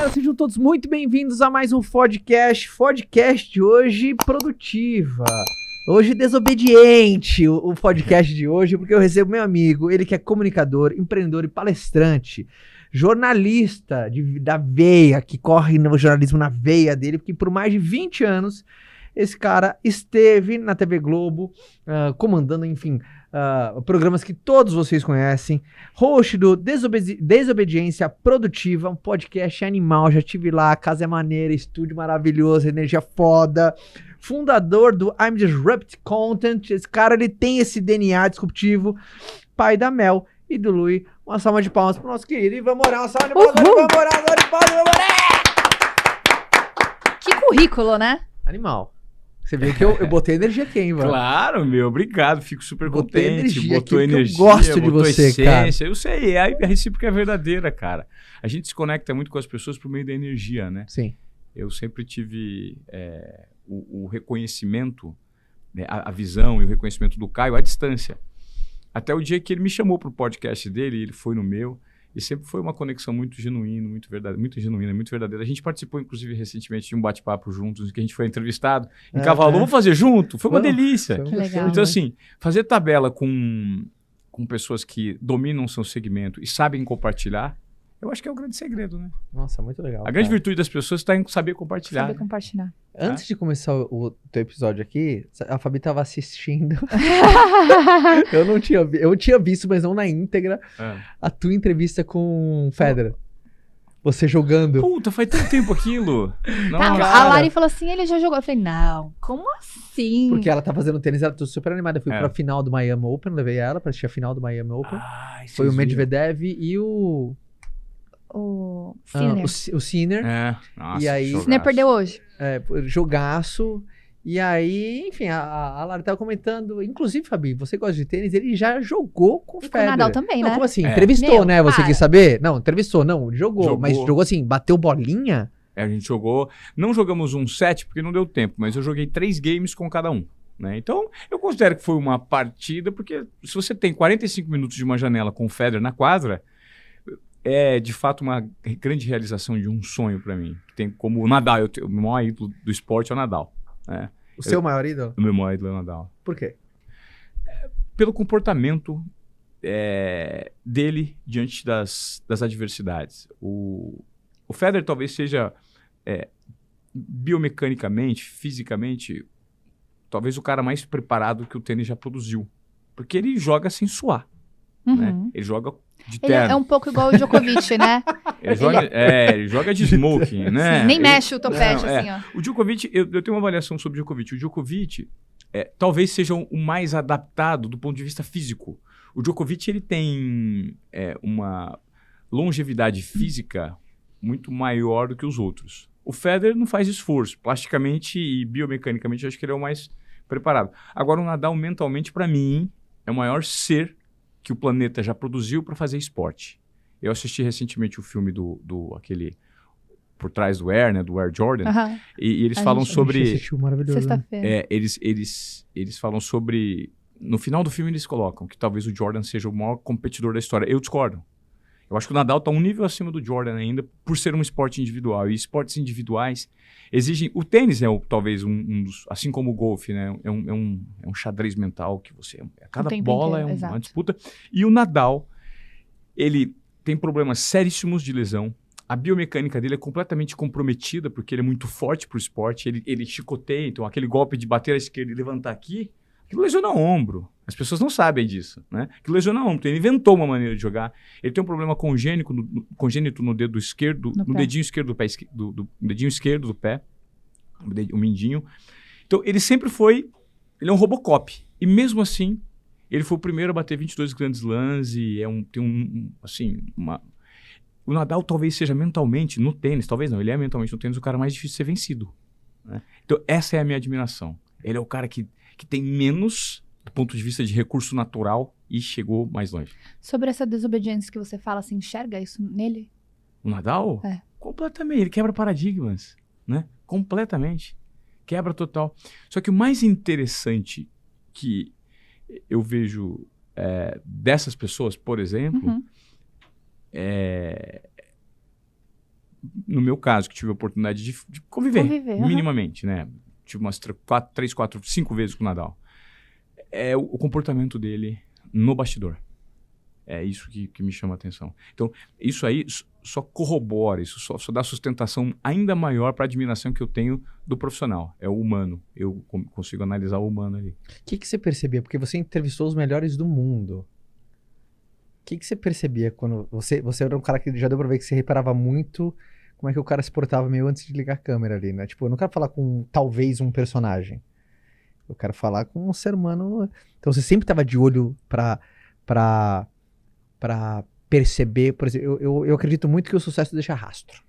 Sejam todos muito bem-vindos a mais um Fodcast. Fodcast de hoje, produtiva. Hoje, desobediente, o podcast de hoje, porque eu recebo meu amigo, ele que é comunicador, empreendedor e palestrante, jornalista da veia, que corre no jornalismo na veia dele, porque por mais de 20 anos, esse cara esteve na TV Globo, comandando, enfim, programas que todos vocês conhecem, host do Desobediência Produtiva, um podcast animal, já tive lá, a casa é maneira, estúdio maravilhoso, energia foda, fundador do I'm Disrupt Content, esse cara ele tem esse DNA disruptivo, pai da Mel e do Lui. Uma salva de palmas pro nosso querido Ivan Moral, uma salva de palmas, Ivan Moral. Que currículo, né? Animal. Você viu que eu botei energia aqui, hein, mano? Claro, meu, obrigado. Fico super Botei contente. energia Botou aqui, energia, eu gosto de botou você, essência. cara. Eu sei, a recíproca é verdadeira, cara. A gente se conecta muito com as pessoas por meio da energia, né? Sim. Eu sempre tive o reconhecimento, né, a visão e o reconhecimento do Caio à distância. Até o dia que ele me chamou para o podcast dele, ele foi no meu. E sempre foi uma conexão muito genuína, muito genuína, muito verdadeira. A gente participou, inclusive, recentemente de um bate-papo juntos, em que a gente foi entrevistado. Encavalou, vamos fazer junto? Foi uma delícia. Que legal. Então, assim, fazer tabela com pessoas que dominam o seu segmento e sabem compartilhar, eu acho que é o grande segredo, né? Nossa, muito legal. A grande virtude das pessoas está em saber compartilhar. Saber Né? compartilhar. Antes de começar o teu episódio aqui, a Fabi tava assistindo. Eu tinha visto, mas não na íntegra, a tua entrevista com o Federer. Você jogando. Puta, faz tanto tempo aquilo. Nossa. A Lari falou assim, ele já jogou. Eu falei, não, como assim? Porque ela tá fazendo tênis, ela tá super animada. Eu fui pra É. final do Miami Open, levei ela pra assistir a final do Miami Open. Ai, Foi o vocês viram? Medvedev e o Sinner. o Sinner. É. Nossa, E aí- jogaço. Sinner perdeu hoje. Jogaço. E aí, enfim, a Lara tava comentando. Inclusive, Fabi, você gosta de tênis? Ele já jogou com o E com o Federer. Nadal também, Não, né? como assim? É. Entrevistou, Meu, né? Você para. quis saber? Não, entrevistou, não. Jogou. Jogou. Mas jogou assim, bateu bolinha? A gente jogou. Não jogamos um set porque não deu tempo, mas eu joguei 3 games com cada um. Né? Então, eu considero que foi uma partida, porque se você tem 45 minutos de uma janela com o Federer na quadra, é de fato uma grande realização de um sonho para mim. Tem como o Nadal, o meu maior ídolo do esporte é o Nadal. Né? O seu maior ídolo? O meu maior ídolo é o Nadal. Por quê? Pelo comportamento dele diante das adversidades. O Federer talvez seja biomecanicamente, fisicamente, talvez o cara mais preparado que o tênis já produziu. Porque ele joga sem suar. Né? Uhum. Ele joga de Ele terno. é um pouco igual o Djokovic, né? Ele joga de smoking, né? Nem Ele- mexe o topete, Não, assim, ó. O Djokovic, eu tenho uma avaliação sobre o Djokovic. O Djokovic talvez seja o mais adaptado do ponto de vista físico. O Djokovic ele tem uma longevidade física muito maior do que os outros. O Federer não faz esforço. Plasticamente e biomecanicamente, eu acho que ele é o mais preparado. Agora, o Nadal, mentalmente, para mim, é o maior ser que o planeta já produziu para fazer esporte. Eu assisti recentemente o filme do aquele Por Trás do Air, né, do Air Jordan, Aham. e eles A falam gente sobre... Assistiu, maravilhoso. né? Sexta-feira. Eles falam sobre... No final do filme eles colocam que talvez o Jordan seja o maior competidor da história. Eu discordo. Eu acho que o Nadal está um nível acima do Jordan ainda por ser um esporte individual. E esportes individuais exigem... O tênis é talvez um dos... Assim como o golfe, né? É um xadrez mental que você... Cada tempo bola inteiro, é exato. uma disputa. E o Nadal, ele tem problemas seríssimos de lesão. A biomecânica dele é completamente comprometida porque ele é muito forte pro esporte. Ele chicoteia, então aquele golpe de bater à esquerda e levantar aqui, aquilo lesiona o ombro. As pessoas não sabem disso, né? Aquilo lesiona o ombro. Então, ele inventou uma maneira de jogar. Ele tem um problema congênito no dedo esquerdo, no pé. dedinho esquerdo do pé, do dedinho esquerdo do pé, o mindinho. Então, ele sempre foi... Ele é um Robocop. E mesmo assim, ele foi o primeiro a bater 22 grandes lãs e O Nadal talvez seja mentalmente, no tênis, talvez não, ele é mentalmente no tênis o cara mais difícil de ser vencido. Né? Então, essa é a minha admiração. Ele é o cara que tem menos, do ponto de vista de recurso natural, e chegou mais longe. Sobre essa desobediência que você fala, você enxerga isso nele? O Nadal? É. Completamente. Ele quebra paradigmas, né? Completamente. Quebra total. Só que o mais interessante que eu vejo dessas pessoas, por exemplo, Uhum. no meu caso, que tive a oportunidade de conviver Conviver, minimamente, né? Tive umas 3, 4, 5 vezes com o Nadal. É o comportamento dele no bastidor. É isso que me chama a atenção. Então, isso aí só corrobora, isso só dá sustentação ainda maior para a admiração que eu tenho do profissional. É o humano. Eu consigo analisar o humano ali. O que você percebia? Porque você entrevistou os melhores do mundo. O que você percebia quando... Você era um cara que já deu pra ver que você reparava muito como é que o cara se portava meio antes de ligar a câmera ali, né? Tipo, eu não quero falar com talvez um personagem. Eu quero falar com um ser humano... Então você sempre tava de olho pra perceber... Por exemplo, eu acredito muito que o sucesso deixa rastro.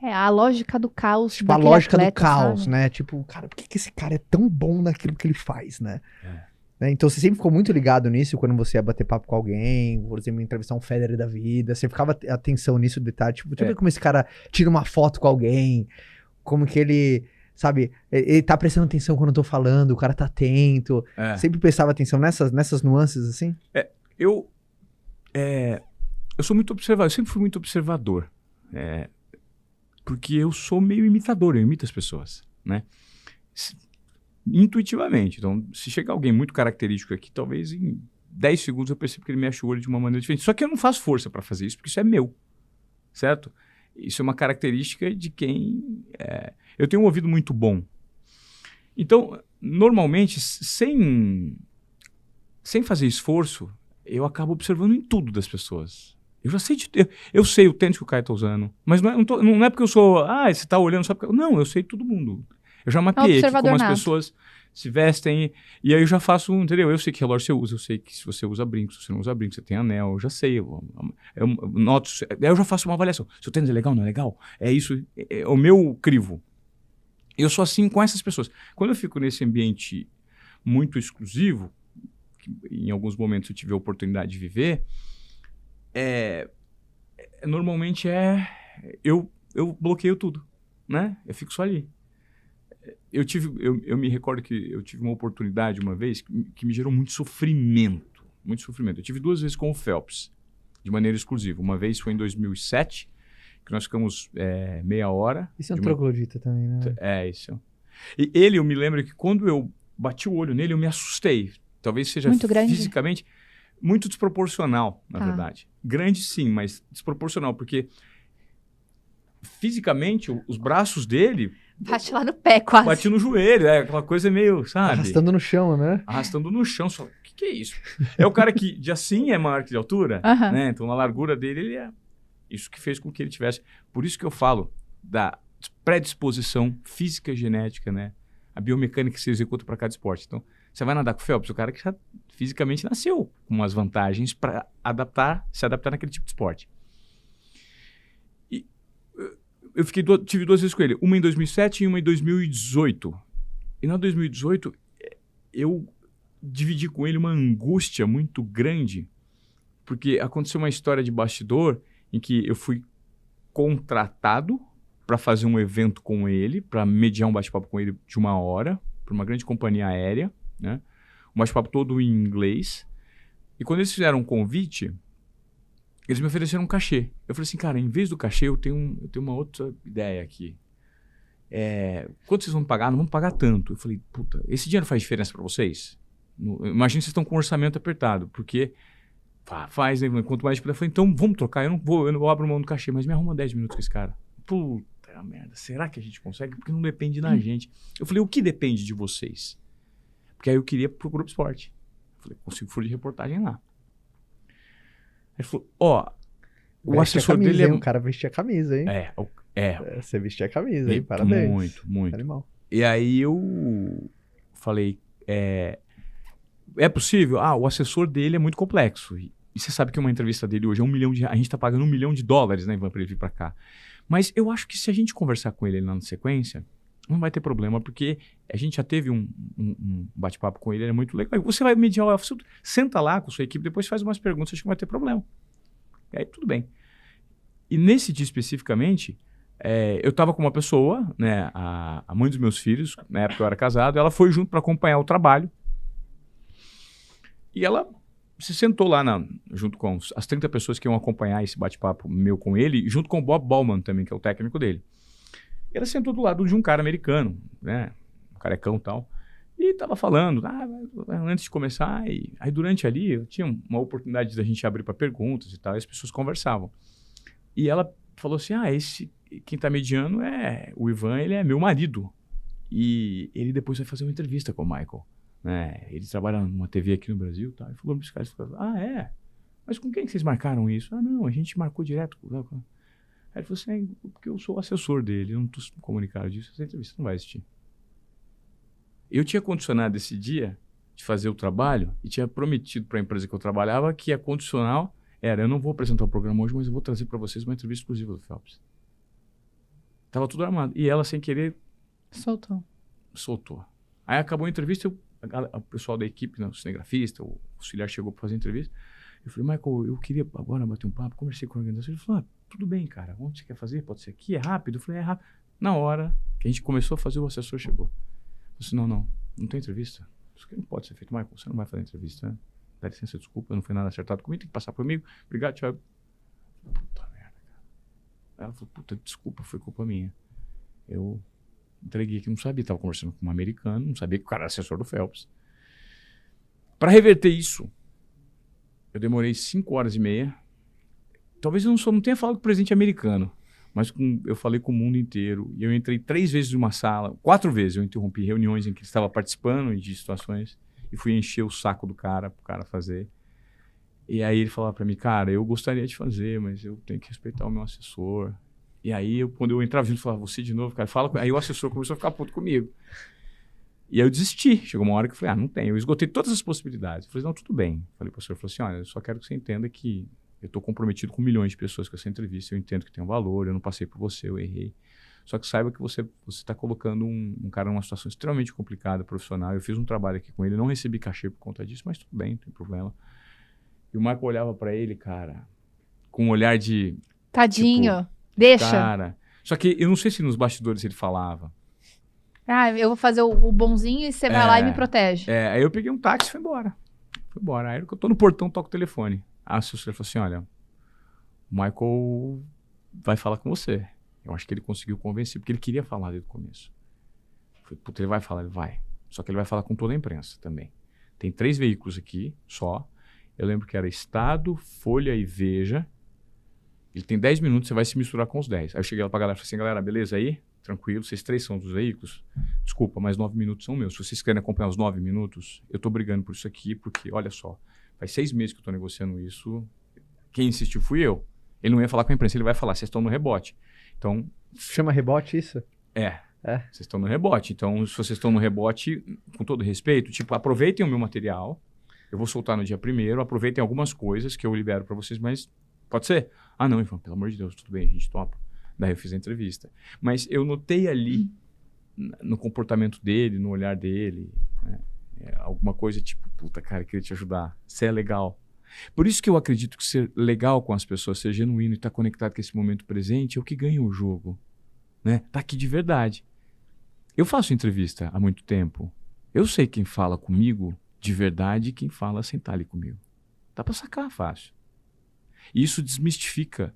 É a lógica do caos. Tipo, a daquele lógica do atleta, caos, sabe? né? Tipo, cara, por que esse cara é tão bom naquilo que ele faz, né? É. Né? Então você sempre ficou muito ligado nisso quando você ia bater papo com alguém, por exemplo, entrevistar um Federer da vida, você ficava atenção nisso, detalhe, tipo, deixa eu ver como esse cara tira uma foto com alguém, como que ele, sabe, ele tá prestando atenção quando eu tô falando, o cara tá atento, sempre prestava atenção nessas nuances, assim? Eu sou muito observador, eu sempre fui muito observador, porque eu sou meio imitador, eu imito as pessoas, né? Intuitivamente. Então, se chegar alguém muito característico aqui, talvez em 10 segundos eu percebo que ele mexe o olho de uma maneira diferente. Só que eu não faço força para fazer isso, porque isso é meu, certo? Isso é uma característica de quem... Eu tenho um ouvido muito bom. Então, normalmente, sem fazer esforço, eu acabo observando em tudo das pessoas. Eu já sei eu sei o tênis que o Caio tá usando, mas não é porque eu sou... você tá olhando só porque... Não, eu sei todo mundo. Eu já mapeei aqui como as pessoas se vestem, e aí eu já faço, entendeu? Eu sei que relógio você usa, eu sei que se você usa brinco, se você não usa brinco, você tem anel, eu já sei, eu noto, aí eu já faço uma avaliação. Seu tênis é legal, não é legal? É isso, é o meu crivo. Eu sou assim com essas pessoas. Quando eu fico nesse ambiente muito exclusivo, que em alguns momentos eu tive a oportunidade de viver, normalmente eu bloqueio tudo, né? Eu fico só ali. Eu me recordo que eu tive uma oportunidade uma vez que me gerou muito sofrimento. Muito sofrimento. Eu tive 2 vezes com o Phelps, de maneira exclusiva. Uma vez foi em 2007, que nós ficamos meia hora. Isso é um troglodita também, né? Isso. E eu me lembro que quando eu bati o olho nele, eu me assustei. Talvez seja muito grande? Fisicamente muito desproporcional, na verdade. Grande sim, mas desproporcional, porque fisicamente os braços dele... Bate lá no pé, quase. Bati no joelho, aquela coisa meio, sabe? Arrastando no chão, né? Arrastando no chão. Só, o que é isso? É o cara que de assim é maior que de altura, né? Então, na largura dele, ele é... Isso que fez com que ele tivesse... Por isso que eu falo da predisposição física e genética, né? A biomecânica que se executa para cada esporte. Então, você vai nadar com o Phelps, o cara que já fisicamente nasceu com umas vantagens para se adaptar naquele tipo de esporte. Eu tive 2 vezes com ele, uma em 2007 e uma em 2018. E na 2018, eu dividi com ele uma angústia muito grande, porque aconteceu uma história de bastidor em que eu fui contratado para fazer um evento com ele, para mediar um bate-papo com ele de 1 hora, para uma grande companhia aérea, né? Um bate-papo todo em inglês. E quando eles fizeram um convite... Eles me ofereceram um cachê. Eu falei assim, cara, em vez do cachê, eu tenho uma outra ideia aqui. Quanto vocês vão me pagar? Não vão pagar tanto. Eu falei, puta, esse dinheiro faz diferença para vocês? Imagina que vocês estão com um orçamento apertado, porque faz, né? Quanto mais... Eu falei, então vamos trocar, eu não abro mão do cachê, mas me arruma 10 minutos com esse cara. Puta merda, será que a gente consegue? Porque não depende da gente. Eu falei, o que depende de vocês? Porque aí eu queria pro Grupo Esporte. Eu falei, consigo furo de reportagem lá. Ele falou, o assessor camisa, dele hein? O cara vestia a camisa, hein? Você vestia a camisa, hein? Parabéns. Muito. Animal. E aí eu falei, é possível? O assessor dele é muito complexo. E você sabe que uma entrevista dele hoje é $1 milhão a gente tá pagando $1 milhão, né, Ivan, pra ele vir pra cá. Mas eu acho que se a gente conversar com ele lá na sequência, não vai ter problema, porque a gente já teve um bate-papo com ele, ele é muito legal. Você vai mediar o assunto, senta lá com sua equipe, depois faz umas perguntas, acho que não vai ter problema. E aí tudo bem. E nesse dia especificamente, eu estava com uma pessoa, né, a mãe dos meus filhos, na época eu era casado, ela foi junto para acompanhar o trabalho. E ela você sentou lá junto com as 30 pessoas que iam acompanhar esse bate-papo meu com ele, junto com o Bob Bowman também, que é o técnico dele. E ela sentou do lado de um cara americano, né? Um carecão e tal. E tava falando, antes de começar, aí durante ali, eu tinha uma oportunidade da gente abrir para perguntas e tal, e as pessoas conversavam. E ela falou assim, quem tá mediando o Ivan, ele é meu marido. E ele depois vai fazer uma entrevista com o Michael. Né? Ele trabalha numa TV aqui no Brasil, tá? E falou para os caras, mas com quem que vocês marcaram isso? Não, a gente marcou direto. Aí ele falou assim, porque eu sou o assessor dele, eu não estou comunicado disso, essa entrevista não vai existir. Eu tinha condicionado esse dia de fazer o trabalho e tinha prometido para a empresa que eu trabalhava que a condicional era, eu não vou apresentar o programa hoje, mas eu vou trazer para vocês uma entrevista exclusiva do Phelps. Tava tudo armado. E ela, sem querer... Soltou. Aí acabou a entrevista, o pessoal da equipe, né, o cinegrafista, o auxiliar chegou para fazer a entrevista. Eu falei, Michael, eu queria agora bater um papo, conversei com a organização. Ele falou, tudo bem, cara, onde você quer fazer? Pode ser aqui? É rápido? Eu falei, é rápido. Na hora que a gente começou a fazer, o assessor chegou. Eu disse, não tem entrevista. Isso aqui não pode ser feito. Michael, você não vai fazer entrevista, né? Dá licença, desculpa, não foi nada acertado comigo, tem que passar comigo. Obrigado, Thiago. Puta merda, cara. Ela falou, desculpa, foi culpa minha. Eu entreguei que não sabia, estava conversando com um americano, não sabia que o cara era assessor do Phelps. Para reverter isso, eu demorei 5 horas e meia. Talvez eu não tenha falado com o presidente americano, mas eu falei com o mundo inteiro. E eu entrei 3 vezes numa sala, 4 vezes eu interrompi reuniões em que ele estava participando de situações e fui encher o saco do cara, pro cara fazer. E aí ele falava para mim, cara, eu gostaria de fazer, mas eu tenho que respeitar o meu assessor. E aí, quando eu entrava junto, eu falava, você de novo, cara, fala. Aí o assessor começou a ficar puto comigo. E aí eu desisti. Chegou uma hora que eu falei, não tem. Eu esgotei todas as possibilidades. Eu falei, não, tudo bem. Falei pro assessor, falou assim, olha, eu só quero que você entenda que eu estou comprometido com milhões de pessoas com essa entrevista. Eu entendo que tem um valor, eu não passei por você, eu errei. Só que saiba que você está colocando um cara numa situação extremamente complicada, profissional. Eu fiz um trabalho aqui com ele, não recebi cachê por conta disso, mas tudo bem, não tem problema. E o Michael olhava para ele, cara, com um olhar de... Tadinho. Tipo, deixa. Cara, só que eu não sei se nos bastidores ele falava. Eu vou fazer o bonzinho e você vai lá e me protege. Aí eu peguei um táxi e fui embora. Aí eu tô no portão, toco o telefone. A assessora falou assim, olha, o Michael vai falar com você. Eu acho que ele conseguiu convencer, porque ele queria falar desde o começo. Eu falei, ele vai falar? Ele vai. Só que ele vai falar com toda a imprensa também. Tem 3 veículos aqui, só. Eu lembro que era Estado, Folha e Veja. Ele tem 10 minutos, você vai se misturar com os 10. Aí eu cheguei lá pra galera e falei assim, galera, beleza aí? Tranquilo, vocês 3 são dos veículos? Desculpa, mas 9 minutos são meus. Se vocês querem acompanhar os 9 minutos, eu tô brigando por isso aqui, porque, olha só, faz 6 meses que eu tô negociando isso. Quem insistiu fui eu. Ele não ia falar com a imprensa, ele vai falar, vocês estão no rebote. Então... Chama rebote isso? Vocês estão no rebote. Então, se vocês estão no rebote, com todo respeito, tipo, aproveitem o meu material. Eu vou soltar no dia 1º, aproveitem algumas coisas que eu libero para vocês, mas pode ser? Não, Ivan, pelo amor de Deus, tudo bem, a gente topa. Daí eu fiz a entrevista. Mas eu notei ali, no comportamento dele, no olhar dele, né, alguma coisa tipo, puta, cara, eu queria te ajudar, você é legal. Por isso que eu acredito que ser legal com as pessoas, ser genuíno e estar conectado com esse momento presente é o que ganha o jogo. Né? Tá aqui de verdade. Eu faço entrevista há muito tempo. Eu sei quem fala comigo de verdade e quem fala sem estar ali comigo. Dá pra sacar fácil. E isso desmistifica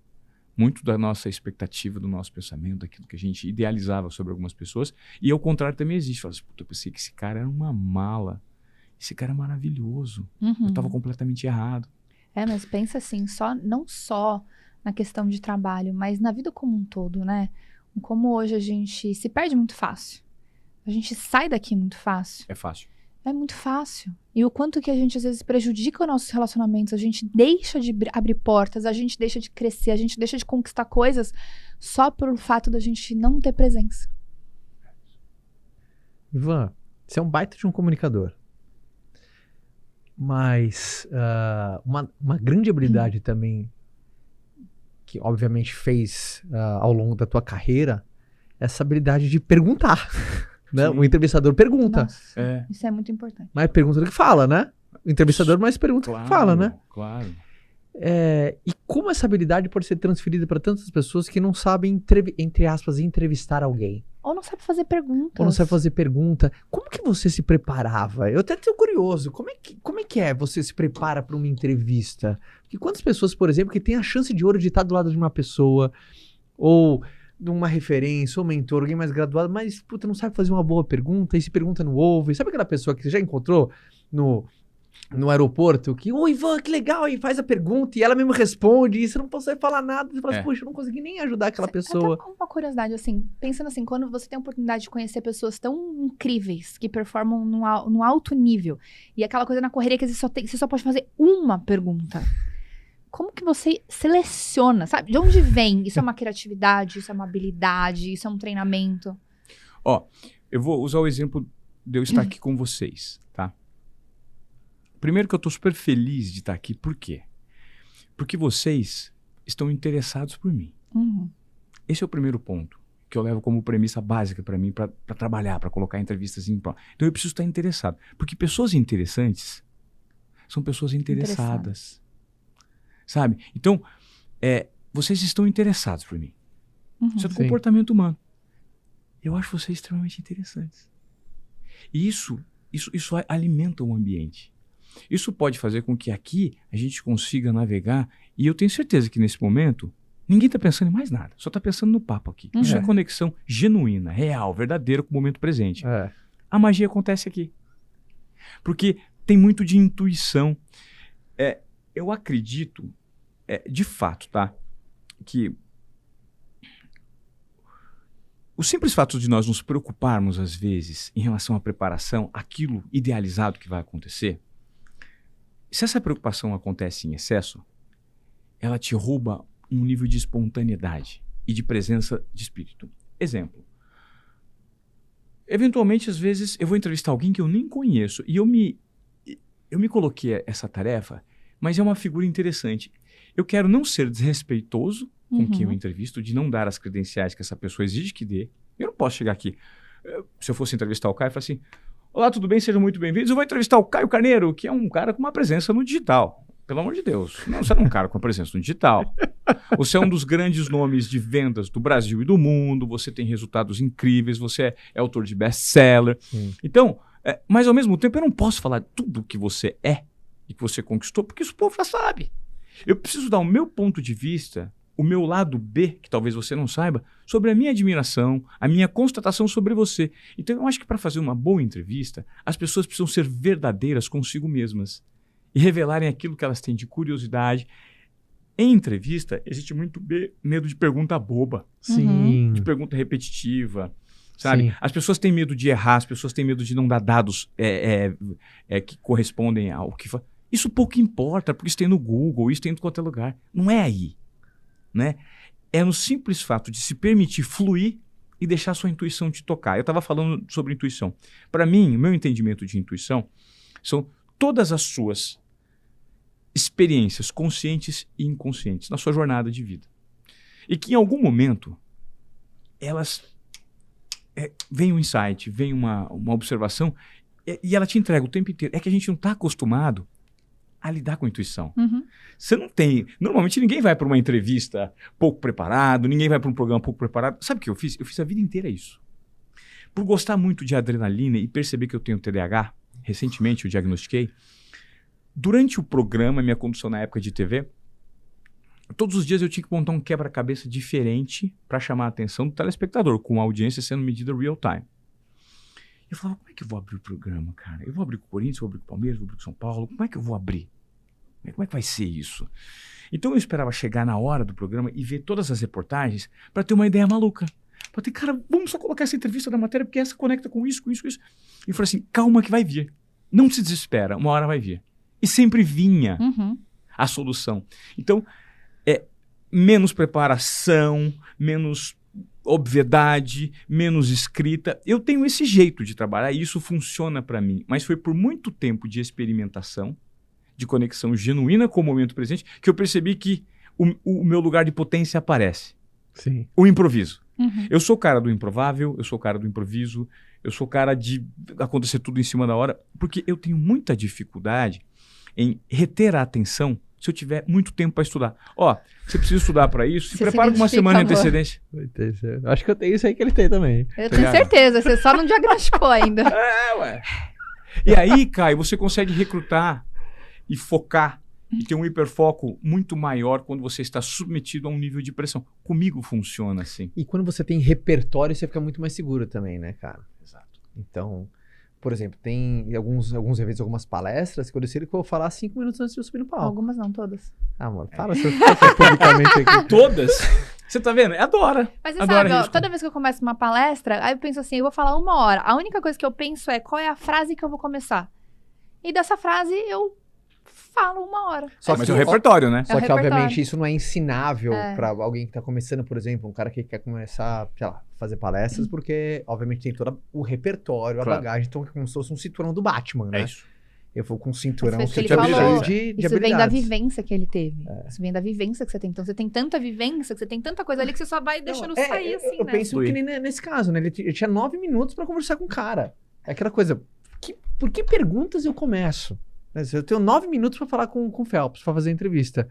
muito da nossa expectativa, do nosso pensamento, daquilo que a gente idealizava sobre algumas pessoas. E ao contrário também existe. Fala assim, puta, eu pensei que esse cara era uma mala. Esse cara é maravilhoso. Eu estava completamente errado. Mas pensa assim, não só na questão de trabalho, mas na vida como um todo, né? Como hoje a gente se perde muito fácil. A gente sai daqui muito fácil. É fácil. É muito fácil. E o quanto que a gente às vezes prejudica os nossos relacionamentos, a gente deixa de abrir portas, a gente deixa de crescer, a gente deixa de conquistar coisas só pelo fato da gente não ter presença. Ivan, você é um baita de um comunicador. Mas uma grande habilidade também, que obviamente fez ao longo da tua carreira, essa habilidade de perguntar. Né? O entrevistador pergunta. Nossa, isso é muito importante. Mais pergunta do que fala, né? O entrevistador mais pergunta do que fala, né? Claro. E como essa habilidade pode ser transferida para tantas pessoas que não sabem, entre aspas, entrevistar alguém? Ou não sabe fazer perguntas. Ou não sabe fazer pergunta. Como que você se preparava? Eu até tô curioso. Como é que você se prepara para uma entrevista? Porque quantas pessoas, por exemplo, que têm a chance de ouro de estar do lado de uma pessoa, ou de uma referência, ou mentor, alguém mais graduado, mas, puta, não sabe fazer uma boa pergunta, e se pergunta no ouve. Sabe aquela pessoa que você já encontrou no aeroporto, que, oi, Ivan, que legal, e faz a pergunta, e ela mesmo responde, e você não consegue falar nada, você fala assim, poxa, eu não consegui nem ajudar aquela pessoa. Até uma curiosidade, assim, pensando assim, quando você tem a oportunidade de conhecer pessoas tão incríveis, que performam num alto nível, e aquela coisa na correria que você só pode fazer uma pergunta. Como que você seleciona, sabe? De onde vem? Isso é uma criatividade, isso é uma habilidade, isso é um treinamento? Eu vou usar o exemplo de eu estar aqui com vocês, tá? Primeiro que eu tô super feliz de estar aqui. Por quê? Porque vocês estão interessados por mim. Uhum. Esse é o primeiro ponto que eu levo como premissa básica para mim, para trabalhar, para colocar entrevistas em prol. Então eu preciso estar interessado. Porque pessoas interessantes são pessoas interessadas. Sabe? Então, vocês estão interessados por mim. Uhum. Isso é do comportamento humano. Eu acho vocês extremamente interessantes. E isso alimenta o ambiente. Isso pode fazer com que aqui a gente consiga navegar, e eu tenho certeza que nesse momento ninguém está pensando em mais nada, só está pensando no papo aqui. Uhum. Isso é conexão genuína, real, verdadeira com o momento presente. A magia acontece aqui. Porque tem muito de intuição. Eu acredito, de fato, tá? Que o simples fato de nós nos preocuparmos, às vezes, em relação à preparação, aquilo idealizado que vai acontecer, se essa preocupação acontece em excesso, ela te rouba um nível de espontaneidade e de presença de espírito. Exemplo. Eventualmente, às vezes, eu vou entrevistar alguém que eu nem conheço e eu me coloquei essa tarefa, mas é uma figura interessante. Eu quero não ser desrespeitoso com quem eu entrevisto, de não dar as credenciais que essa pessoa exige que dê. Eu não posso chegar aqui. Se eu fosse entrevistar o Caio, eu falar assim, olá, tudo bem? Sejam muito bem-vindos. Eu vou entrevistar o Caio Carneiro, que é um cara com uma presença no digital. Pelo amor de Deus. Não, você não é um cara com uma presença no digital. Você é um dos grandes nomes de vendas do Brasil e do mundo. Você tem resultados incríveis. Você é autor de best-seller. Então, mas ao mesmo tempo, eu não posso falar tudo o que você é e que você conquistou, porque isso o povo já sabe. Eu preciso dar o meu ponto de vista, o meu lado B, que talvez você não saiba, sobre a minha admiração, a minha constatação sobre você. Então, eu acho que para fazer uma boa entrevista, as pessoas precisam ser verdadeiras consigo mesmas e revelarem aquilo que elas têm de curiosidade. Em entrevista, existe muito medo de pergunta boba, de pergunta repetitiva, sabe? Sim. As pessoas têm medo de errar, as pessoas têm medo de não dar dados que correspondem ao que... Isso pouco importa, porque isso tem no Google, isso tem em qualquer lugar. Não é aí, né? É no simples fato de se permitir fluir e deixar a sua intuição te tocar. Eu estava falando sobre intuição. Para mim, o meu entendimento de intuição são todas as suas experiências conscientes e inconscientes na sua jornada de vida. E que em algum momento elas vem um insight, vem uma observação e ela te entrega o tempo inteiro. É que a gente não está acostumado a lidar com a intuição. Você não tem... Normalmente ninguém vai para uma entrevista pouco preparado, ninguém vai para um programa pouco preparado. Sabe o que eu fiz? Eu fiz a vida inteira isso. Por gostar muito de adrenalina e perceber que eu tenho TDAH, recentemente eu diagnostiquei, durante o programa, minha condução na época de TV, todos os dias eu tinha que montar um quebra-cabeça diferente para chamar a atenção do telespectador, com a audiência sendo medida real time. Eu falava, como é que eu vou abrir o programa, cara? Eu vou abrir com o Corinthians, vou abrir com o Palmeiras, vou abrir com o São Paulo, como é que eu vou abrir? Como é que vai ser isso? Então eu esperava chegar na hora do programa e ver todas as reportagens para ter uma ideia maluca. Para ter, cara, vamos só colocar essa entrevista da matéria porque essa conecta com isso, com isso, com isso. E eu falei assim, calma que vai vir. Não se desespera, uma hora vai vir. E sempre vinha a solução. Então, menos preparação, menos obviedade, menos escrita. Eu tenho esse jeito de trabalhar e isso funciona para mim. Mas foi por muito tempo de experimentação, de conexão genuína com o momento presente, que eu percebi que o meu lugar de potência aparece. Sim. O improviso. Eu sou o cara do improvável, eu sou o cara do improviso, eu sou o cara de acontecer tudo em cima da hora, porque eu tenho muita dificuldade em reter a atenção se eu tiver muito tempo para estudar. Ó, você precisa estudar para isso, se Você prepara com uma identifica, semana de amor. antecedência. Acho que eu tenho isso aí que ele tem também. Eu tenho ligado? certeza, você só não diagnosticou ainda. É, ué. E aí, Caio, você consegue recrutar e focar e ter um hiperfoco muito maior quando você está submetido a um nível de pressão. Comigo funciona assim. E quando você tem repertório, você fica muito mais seguro também, né, cara? Exato. Então, por exemplo, tem alguns eventos, algumas palestras que eu decido que eu vou falar 5 minutos antes de eu subir no palco. Algumas não, todas. Ah, amor, fala se eu faço publicamente aqui. Todas. Você tá vendo? Adora. Mas você Adoro sabe, ó, risco. toda vez que eu começo uma palestra, aí eu penso assim, eu vou falar 1 hora. A única coisa que eu penso é qual é a frase que eu vou começar. E dessa frase eu falo 1 hora. Mas é o repertório, né? Só É o que, repertório. obviamente, isso não é ensinável É. pra alguém que tá começando, por exemplo, um cara que quer começar, sei lá, fazer palestras, porque, obviamente, tem todo o repertório, a Claro. bagagem, então é como se fosse um cinturão do Batman, né? É isso. Eu vou com um cinturão Mas foi cheio isso que ele falou. de Isso vem da habilidades. vivência que ele teve. Isso vem da vivência que você tem. Então você tem tanta vivência, que você tem tanta coisa ali que você só vai deixando sair assim, eu né? penso Fluir. que nem nesse caso, né? Ele tinha 9 minutos pra conversar com o cara. É aquela coisa, por que perguntas eu começo? Eu tenho 9 minutos pra falar com o Phelps, pra fazer a entrevista.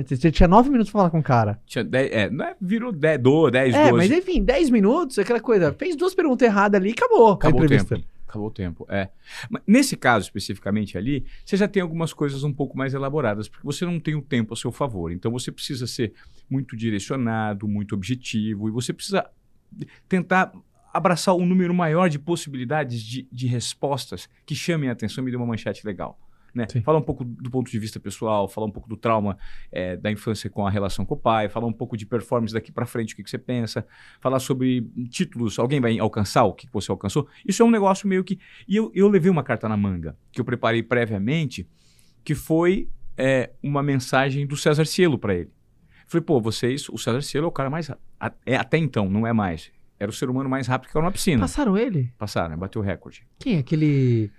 Você tinha 9 minutos pra falar com o cara. Tinha 10, não é, virou 10, 10, 12. Mas enfim, 10 minutos, aquela coisa. Fez 2 perguntas erradas ali e acabou, Acabou a o entrevista. tempo. Acabou o tempo, é. Mas nesse caso, especificamente ali, você já tem algumas coisas um pouco mais elaboradas, porque você não tem o tempo a seu favor. Então, você precisa ser muito direcionado, muito objetivo, e você precisa tentar abraçar um número maior de possibilidades de respostas que chamem a atenção e me dê uma manchete legal. Né? Sim. Falar um pouco do ponto de vista pessoal, falar um pouco do trauma da infância com a relação com o pai, falar um pouco de performance daqui para frente, o que você pensa, falar sobre títulos, alguém vai alcançar o que você alcançou. Isso é um negócio meio que... E eu levei uma carta na manga, que eu preparei previamente, que foi uma mensagem do César Cielo para ele. Falei, pô, o César Cielo é o cara mais... até então, não é mais. Era o ser humano mais rápido que caiu na piscina. Passaram ele? Passaram, bateu o recorde. Quem? Aquele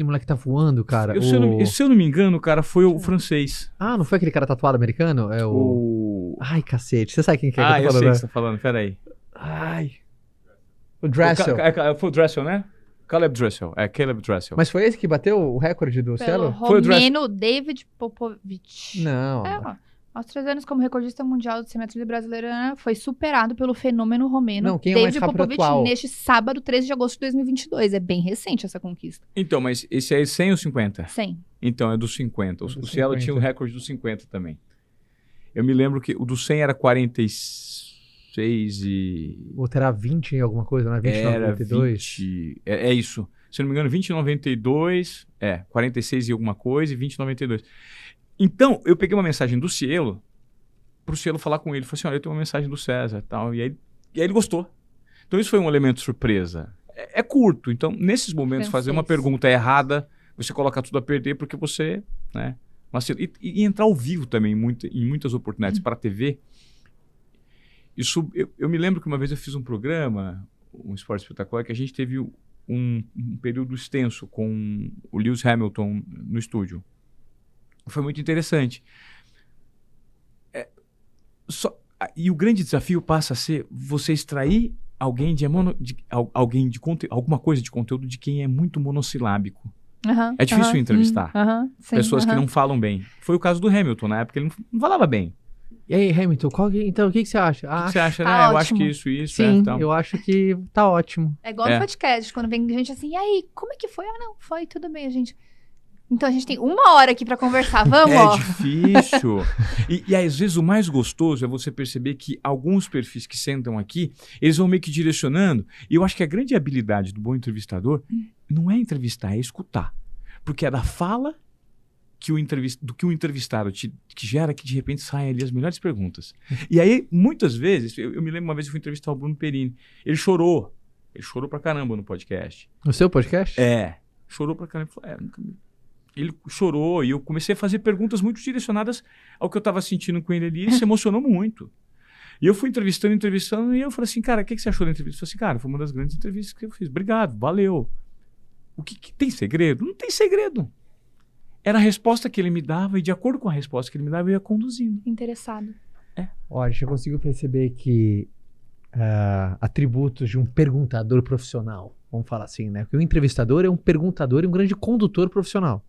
moleque que tá voando, cara. Se eu não me engano, cara, foi o francês. Ah, não foi aquele cara tatuado americano? É o... Ai, cacete. Você sabe quem que é que eu eu tô sei falando, o né? que você tá falando, peraí. Ai. O Dressel. Foi o Dressel, né? Caleb Dressel. É, Caleb Dressel. Mas foi esse que bateu o recorde do Pelo Cielo? Foi o romeno David Popovic. Não. Aos 3 anos como recordista mundial de 100 metros brasileira, foi superado pelo fenômeno romeno Não, quem é o mais David rápido Popovic atual? neste sábado, 13 de agosto de 2022. É bem recente essa conquista. Então, mas esse aí é 100 ou 50? 100. Então, é dos 50. O dos Cielo 50. tinha o recorde dos 50 também. Eu me lembro que o do 100 era 46 e... Ou terá 20 em alguma coisa, né? 20, Era 92. 20... É isso. Se eu não me engano, 20 e 92... 46 e alguma coisa e 20 e 92. Então, eu peguei uma mensagem do Cielo pro Cielo falar com ele. Falei assim, olha, eu tenho uma mensagem do César e tal. E aí ele gostou. Então, isso foi um elemento surpresa. É curto. Então, nesses momentos, fazer uma Francês. pergunta errada, você coloca tudo a perder porque você... né? E entrar ao vivo também em muitas oportunidades para a TV. Isso, eu me lembro que uma vez eu fiz um programa, um Esporte Espetacular, que a gente teve um período extenso com o Lewis Hamilton no estúdio. Foi muito interessante. E o grande desafio passa a ser você extrair alguém alguma coisa de conteúdo de quem é muito monossilábico. É difícil entrevistar pessoas que não falam bem. Foi o caso do Hamilton, na época ele não falava bem. E aí, Hamilton, então o que você acha? O que você acha, tá né? Eu acho ótimo. que isso, Sim, então. eu acho que tá ótimo. É igual no podcast, quando vem gente assim, e aí, como é que foi? Ah, não, foi, tudo bem, a gente... Então a gente tem 1 hora aqui pra conversar, vamos, ó. É difícil. E às vezes o mais gostoso é você perceber que alguns perfis que sentam aqui, eles vão meio que direcionando. E eu acho que a grande habilidade do bom entrevistador não é entrevistar, é escutar. Porque é da fala do que o entrevistado que gera que de repente saem ali as melhores perguntas. E aí, muitas vezes, eu me lembro uma vez que eu fui entrevistar o Bruno Perini. Ele chorou pra caramba no podcast. No seu podcast? Chorou pra caramba. Ele chorou e eu comecei a fazer perguntas muito direcionadas ao que eu estava sentindo com ele ali. Ele se emocionou muito. E eu fui entrevistando, e eu falei assim, cara, o que você achou da entrevista? Eu falei assim, cara, foi uma das grandes entrevistas que eu fiz. Obrigado, valeu. O que tem segredo? Não tem segredo. Era a resposta que ele me dava e de acordo com a resposta que ele me dava, eu ia conduzindo. Interessado. Ó, a gente já conseguiu perceber que atributos de um perguntador profissional, vamos falar assim, né? Porque o entrevistador é um perguntador e um grande condutor profissional.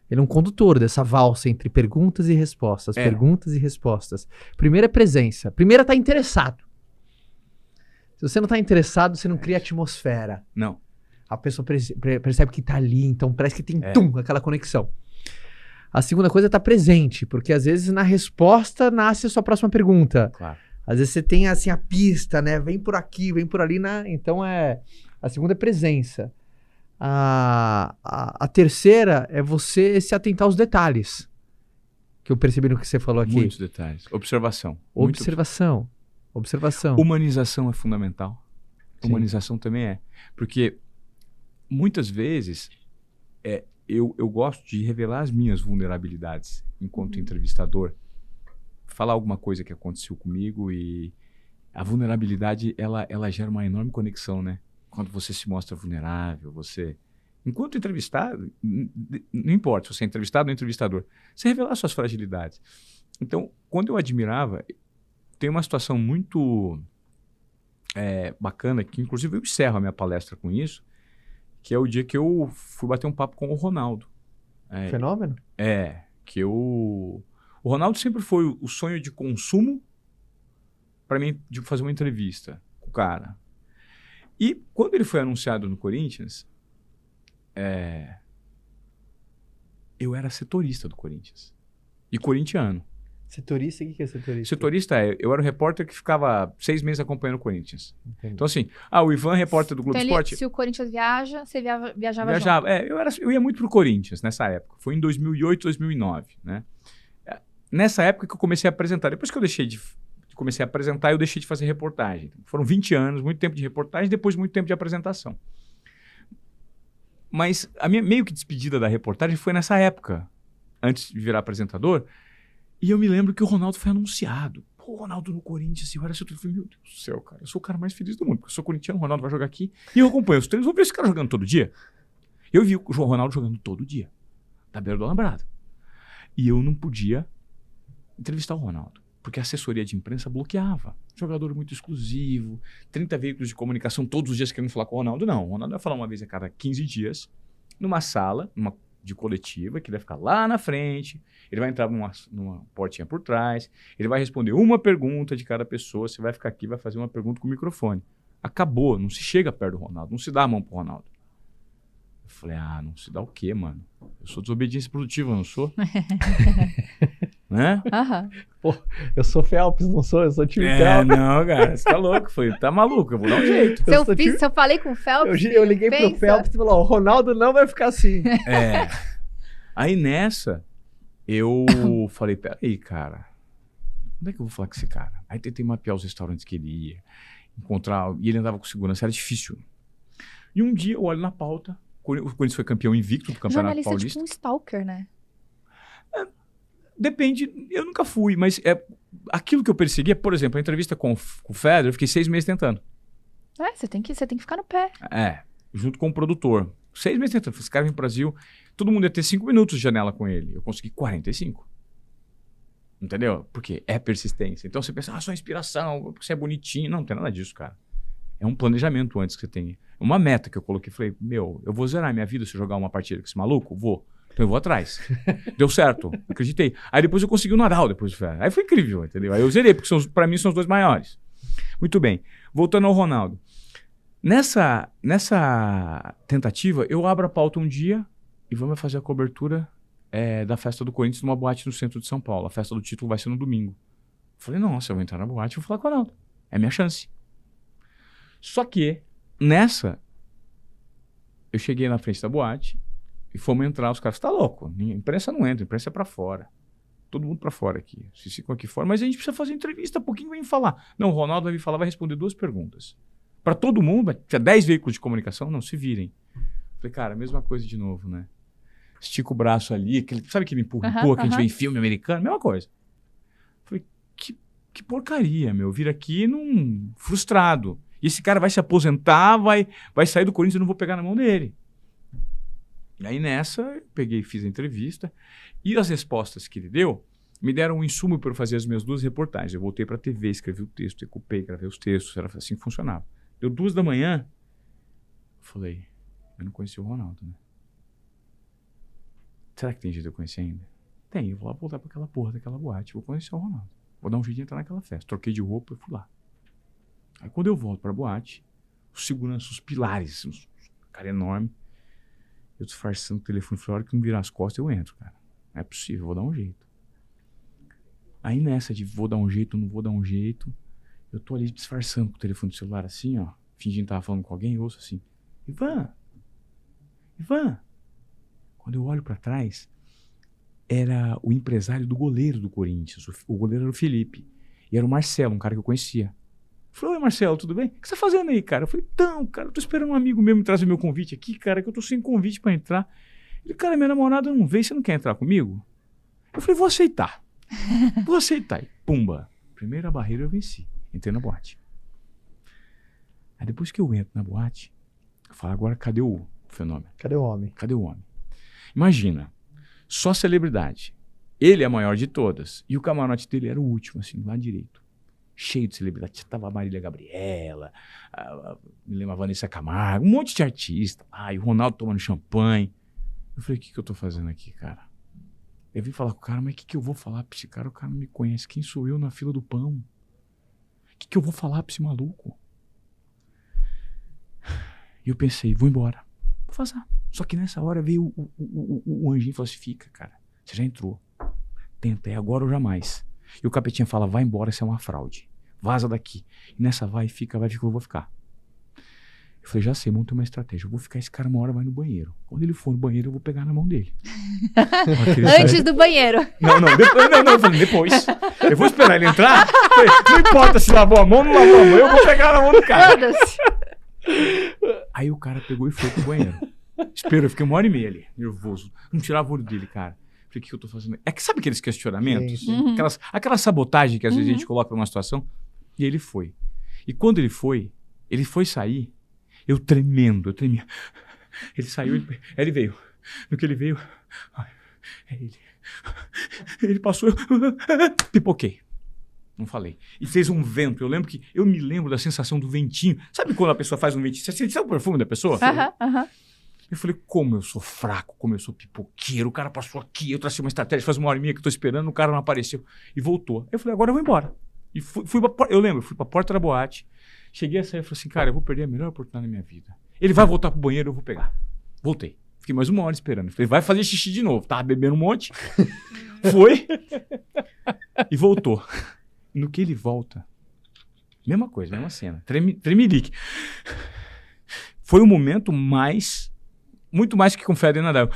Ele é um condutor dessa valsa entre perguntas e respostas, perguntas e respostas. Primeiro é presença. Primeiro é estar interessado. Se você não está interessado, você não cria atmosfera. Não. A pessoa percebe que está ali, então parece que tem aquela conexão. A segunda coisa é estar presente, porque às vezes na resposta nasce a sua próxima pergunta. Claro. Às vezes você tem assim a pista, né? Vem por aqui, vem por ali, então a segunda é presença. A terceira é você se atentar aos detalhes. Que eu percebi no que você falou aqui. Muitos detalhes. Observação. Observação. Humanização é fundamental. Sim. Humanização também é. Porque muitas vezes eu gosto de revelar as minhas vulnerabilidades enquanto entrevistador. Falar alguma coisa que aconteceu comigo e a vulnerabilidade, ela gera uma enorme conexão, né? Quando você se mostra vulnerável, enquanto entrevistado, não importa se você é entrevistado ou entrevistador, você revelar suas fragilidades. Então, quando eu admirava, tem uma situação muito bacana, que inclusive eu encerro a minha palestra com isso, que é o dia que eu fui bater um papo com o Ronaldo. Fenômeno? O Ronaldo sempre foi o sonho de consumo para mim de fazer uma entrevista com o cara. E quando ele foi anunciado no Corinthians, eu era setorista do Corinthians. E corintiano. Setorista? O que é setorista? Setorista eu era o repórter que ficava 6 meses acompanhando o Corinthians. Entendi. Então assim, o Ivan, repórter do Globo Esporte... Se o Corinthians viaja, você viajava junto. junto. Eu ia muito pro Corinthians nessa época. Foi em 2008, 2009, né? Nessa época que eu comecei a apresentar. Depois que eu comecei a apresentar, eu deixei de fazer reportagem. Foram 20 anos, muito tempo de reportagem, depois muito tempo de apresentação. Mas a minha meio que despedida da reportagem foi nessa época, antes de virar apresentador. E eu me lembro que o Ronaldo foi anunciado. Pô, o Ronaldo no Corinthians, eu era seu filho. Meu Deus do céu, cara, eu sou o cara mais feliz do mundo, porque eu sou corintiano, o Ronaldo vai jogar aqui. E eu acompanho os treinos, vou ver esse cara jogando todo dia. Eu vi o Ronaldo jogando todo dia, da beira do alambrado. E eu não podia entrevistar o Ronaldo, porque a assessoria de imprensa bloqueava. Jogador muito exclusivo, 30 veículos de comunicação todos os dias querendo falar com o Ronaldo. Não, o Ronaldo vai falar uma vez a cada 15 dias, numa sala, de coletiva, que vai ficar lá na frente, ele vai entrar numa portinha por trás, ele vai responder uma pergunta de cada pessoa, você vai ficar aqui, vai fazer uma pergunta com o microfone. Acabou, não se chega perto do Ronaldo, não se dá a mão pro Ronaldo. Eu falei, não se dá o quê, mano? Eu sou desobediência produtiva, não sou? Né? Pô, eu sou Phelps, não sou? Eu sou time Phelps. Não, cara, você tá louco, tá maluco, eu vou dar um jeito. Se eu falei com o Phelps, eu liguei pro Phelps e falou, o Ronaldo não vai ficar assim. Aí nessa, eu falei, peraí, cara, onde é que eu vou falar com esse cara? Aí tentei mapear os restaurantes que ele ia, encontrar, e ele andava com segurança, era difícil. E um dia eu olho na pauta, o Corinthians foi campeão invicto do Campeonato Paulista. Jornalista é tipo um stalker, né? Depende, eu nunca fui, mas aquilo que eu perseguia, por exemplo, a entrevista com o Federer, eu fiquei 6 meses tentando. Você tem que ficar no pé. Junto com o produtor. 6 meses tentando. Esse cara vem pro Brasil, todo mundo ia ter 5 minutos de janela com ele. Eu consegui 45. Entendeu? Porque é persistência. Então você pensa, só inspiração, porque você é bonitinho. Não tem nada disso, cara. É um planejamento antes que você tenha. Uma meta que eu coloquei. Falei, eu vou zerar minha vida se eu jogar uma partida com esse maluco? Vou. Então eu vou atrás. Deu certo. Acreditei. Aí depois eu consegui o Nadal depois do Federer. Aí foi incrível, entendeu? Aí eu zerei, porque pra mim são os 2 maiores. Muito bem. Voltando ao Ronaldo. Nessa tentativa, eu abro a pauta um dia e vamos fazer a cobertura da festa do Corinthians numa boate no centro de São Paulo. A festa do título vai ser no domingo. Falei, nossa, eu vou entrar na boate e vou falar com o Ronaldo. É minha chance. Só que, nessa, eu cheguei na frente da boate e fomos entrar, os caras, tá louco, a imprensa não entra, a imprensa é pra fora. Todo mundo pra fora aqui. Vocês ficam aqui fora, mas a gente precisa fazer entrevista, pouquinho vai vir falar. Não, o Ronaldo vai vir falar, vai responder 2 perguntas. Pra todo mundo, tinha 10 veículos de comunicação, não, se virem. Falei, cara, mesma coisa de novo, né? Estica o braço ali, sabe aquele empurra que a gente vê em filme americano? Mesma coisa. Falei, que porcaria, meu, vir aqui frustrado. E esse cara vai se aposentar, vai sair do Corinthians e eu não vou pegar na mão dele. E aí nessa, eu peguei e fiz a entrevista. E as respostas que ele deu me deram um insumo para eu fazer as minhas 2 reportagens. Eu voltei para a TV, escrevi o texto, decupei, gravei os textos. Era assim que funcionava. Deu 2 da manhã, eu falei, eu não conheci o Ronaldo, né? será que tem jeito de eu conhecer ainda? Tem, eu vou lá voltar pra aquela porra daquela boate, vou conhecer o Ronaldo. Vou dar um jeito de entrar naquela festa. Troquei de roupa e fui lá. Aí quando eu volto pra boate, os seguranças, os pilares, os cara enorme, eu disfarçando o telefone, falei, a hora que não virar as costas, eu entro, cara. Não é possível, vou dar um jeito. Aí nessa de vou dar um jeito, não vou dar um jeito, eu tô ali disfarçando com o telefone do celular assim, ó, fingindo que tava falando com alguém, eu ouço assim, Ivan! Quando eu olho pra trás, era o empresário do goleiro do Corinthians, o goleiro era o Felipe, e era o Marcelo, um cara que eu conhecia. Eu falei, oi Marcelo, tudo bem? O que você tá fazendo aí, cara? Eu falei, então, cara, eu tô esperando um amigo meu me trazer meu convite aqui, cara, que eu tô sem convite pra entrar. Ele, cara, minha namorada não veio, você não quer entrar comigo? Eu falei, vou aceitar. E pumba, primeira barreira eu venci, entrei na boate. Aí depois que eu entro na boate, eu falo, agora cadê o fenômeno? Cadê o homem? Cadê o homem? Imagina, só celebridade. Ele é a maior de todas. E o camarote dele era o último, assim, lá direito. Cheio de celebridade. Tava a Marília Gabriela, me lembro a Vanessa Camargo, um monte de artista. E o Ronaldo tomando champanhe. Eu falei, o que eu tô fazendo aqui, cara? Eu vim falar com o cara, mas o que eu vou falar pra esse cara? O cara não me conhece. Quem sou eu na fila do pão? O que eu vou falar pra esse maluco? E eu pensei, vou embora. Vou vazar. Só que nessa hora veio o anjinho e falou assim, fica, cara. Você já entrou. Tenta, é agora ou jamais. E o capetinha fala, vai embora, isso é uma fraude. Vaza daqui. E nessa vai, fica, eu vou ficar. Eu falei, já sei, montei uma estratégia. Eu vou ficar, esse cara uma hora vai no banheiro. Quando ele for no banheiro, eu vou pegar na mão dele. Antes do banheiro. Não, eu falei, depois. Eu vou esperar ele entrar. Falei, não importa se lavou a mão ou não lavou a mão, eu vou pegar na mão do cara. Foda-se. Aí o cara pegou e foi pro banheiro. Eu fiquei 1h30 ali, nervoso. Não tirava o olho dele, cara. Falei, o que eu tô fazendo? É que sabe aqueles questionamentos? Sim, sim. Aquela sabotagem que às vezes a gente coloca numa situação. E ele foi. E quando ele foi sair, eu tremia. Ele saiu, ele veio. No que ele veio, é ele. Ele passou, eu pipoquei. Não falei. E fez um vento. Eu me lembro da sensação do ventinho. Sabe quando a pessoa faz um ventinho? Você sente o perfume da pessoa? Eu falei, como eu sou fraco, como eu sou pipoqueiro. O cara passou aqui, eu tracei uma estratégia, faz 1h30 que eu tô esperando, o cara não apareceu. E voltou. Eu falei, agora eu vou embora. E fui pra porta da boate. Cheguei a sair e falei assim, cara, eu vou perder a melhor oportunidade da minha vida. Ele vai voltar pro banheiro, eu vou pegar. Voltei. Fiquei mais 1 hora esperando. Falei, vai fazer xixi de novo. Tava bebendo um monte. Foi. E voltou. No que ele volta, mesma coisa, mesma cena. Tremelique. Foi o momento muito mais que com fé de Nadal.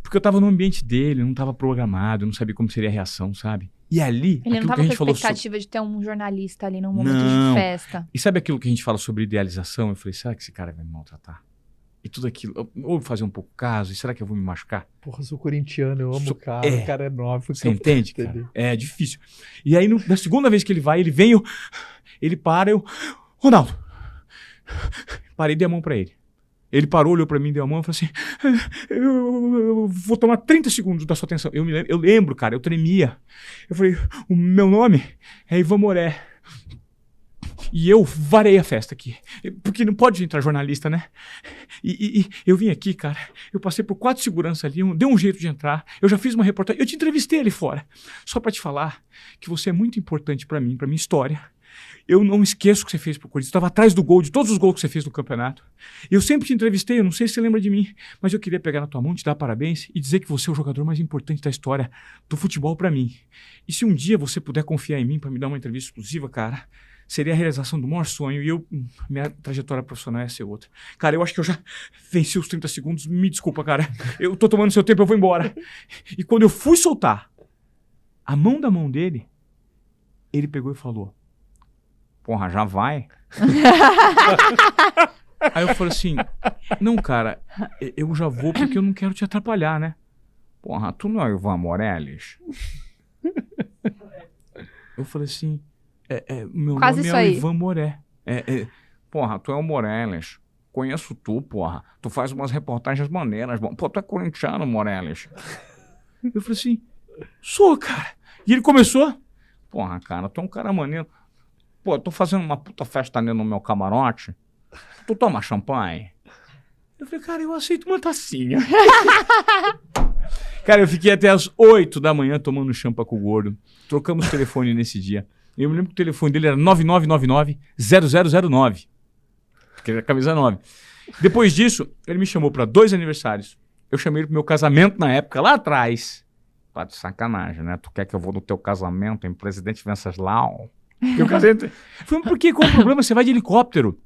Porque eu tava no ambiente dele, não tava programado, eu não sabia como seria a reação, sabe? E ali, ele não aquilo que tava a gente com a falou expectativa de ter um jornalista ali num momento Não. de festa. E sabe aquilo que a gente fala sobre idealização? Eu falei, será que esse cara vai me maltratar? E tudo aquilo, ou fazer um pouco caso, e será que eu vou me machucar? Porra, eu sou corintiano, eu amo o cara, o cara é novo. Você entende, cara? É difícil. E aí, na segunda vez que ele vai, ele vem, ele para, Ronaldo. Parei e dei a mão pra ele. Ele parou, olhou pra mim, deu a mão e falou assim, eu vou tomar 30 segundos da sua atenção. Eu lembro, cara, eu tremia. Eu falei, o meu nome é Ivan Moré. E eu varei a festa aqui. Porque não pode entrar jornalista, né? E eu vim aqui, cara. Eu passei por 4 seguranças ali. Dei um jeito de entrar. Eu já fiz uma reportagem. Eu te entrevistei ali fora. Só pra te falar que você é muito importante pra mim, pra minha história. Eu não esqueço o que você fez pro Corinthians. Eu estava atrás do gol, de todos os gols que você fez no campeonato. Eu sempre te entrevistei, eu não sei se você lembra de mim, mas eu queria pegar na tua mão, te dar parabéns e dizer que você é o jogador mais importante da história do futebol pra mim. E se um dia você puder confiar em mim pra me dar uma entrevista exclusiva, cara, seria a realização do maior sonho e minha trajetória profissional ia ser outra. Cara, eu acho que eu já venci os 30 segundos, me desculpa, cara. Eu tô tomando seu tempo, eu vou embora. E quando eu fui soltar a mão da mão dele, ele pegou e falou, porra, já vai? Aí eu falei assim, não, cara, eu já vou porque eu não quero te atrapalhar, né? Porra, tu não é o Ivan Morales? Eu falei assim, meu Quase nome isso é o aí. Ivan Moré. Porra, tu é o Morales. Conheço tu, porra. Tu faz umas reportagens maneiras. Pô, tu é corintiano, Morales. Eu falei assim, sou, cara. E ele começou, porra, cara, tu é um cara maneiro. Pô, eu tô fazendo uma puta festa ali no meu camarote. Tu toma champanhe? Eu falei, cara, eu aceito uma tacinha. Cara, eu fiquei até as 8 da manhã tomando champa com o gordo. Trocamos o telefone nesse dia. Eu me lembro que o telefone dele era 9999-0009. Porque era camisa 9. Depois disso, ele me chamou para 2 aniversários. Eu chamei ele pro meu casamento na época, lá atrás. Tá de sacanagem, né? Tu quer que eu vou no teu casamento em Presidente Venceslau? Eu casei... Falei, por quê? Qual o problema? Você vai de helicóptero.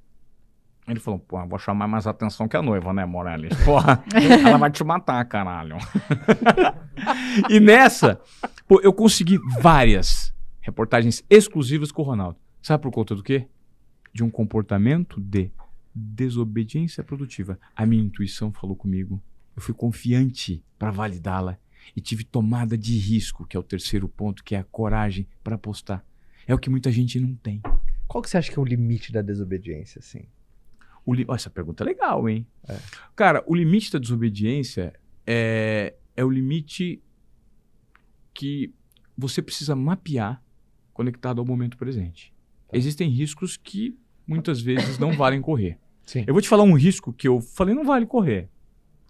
Ele falou, pô, eu vou chamar mais atenção que a noiva, né, Morales? Porra, ela vai te matar, caralho. E nessa, pô, eu consegui várias reportagens exclusivas com o Ronaldo. Sabe por conta do quê? De um comportamento de desobediência produtiva. A minha intuição falou comigo. Eu fui confiante para validá-la e tive tomada de risco, que é o terceiro ponto, que é a coragem para apostar. É o que muita gente não tem. Qual que você acha que é o limite da desobediência, assim? Essa pergunta é legal, hein? Cara, o limite da desobediência é o limite que você precisa mapear conectado ao momento presente. Existem riscos que muitas vezes não valem correr. Sim. Eu vou te falar um risco que eu falei, não vale correr.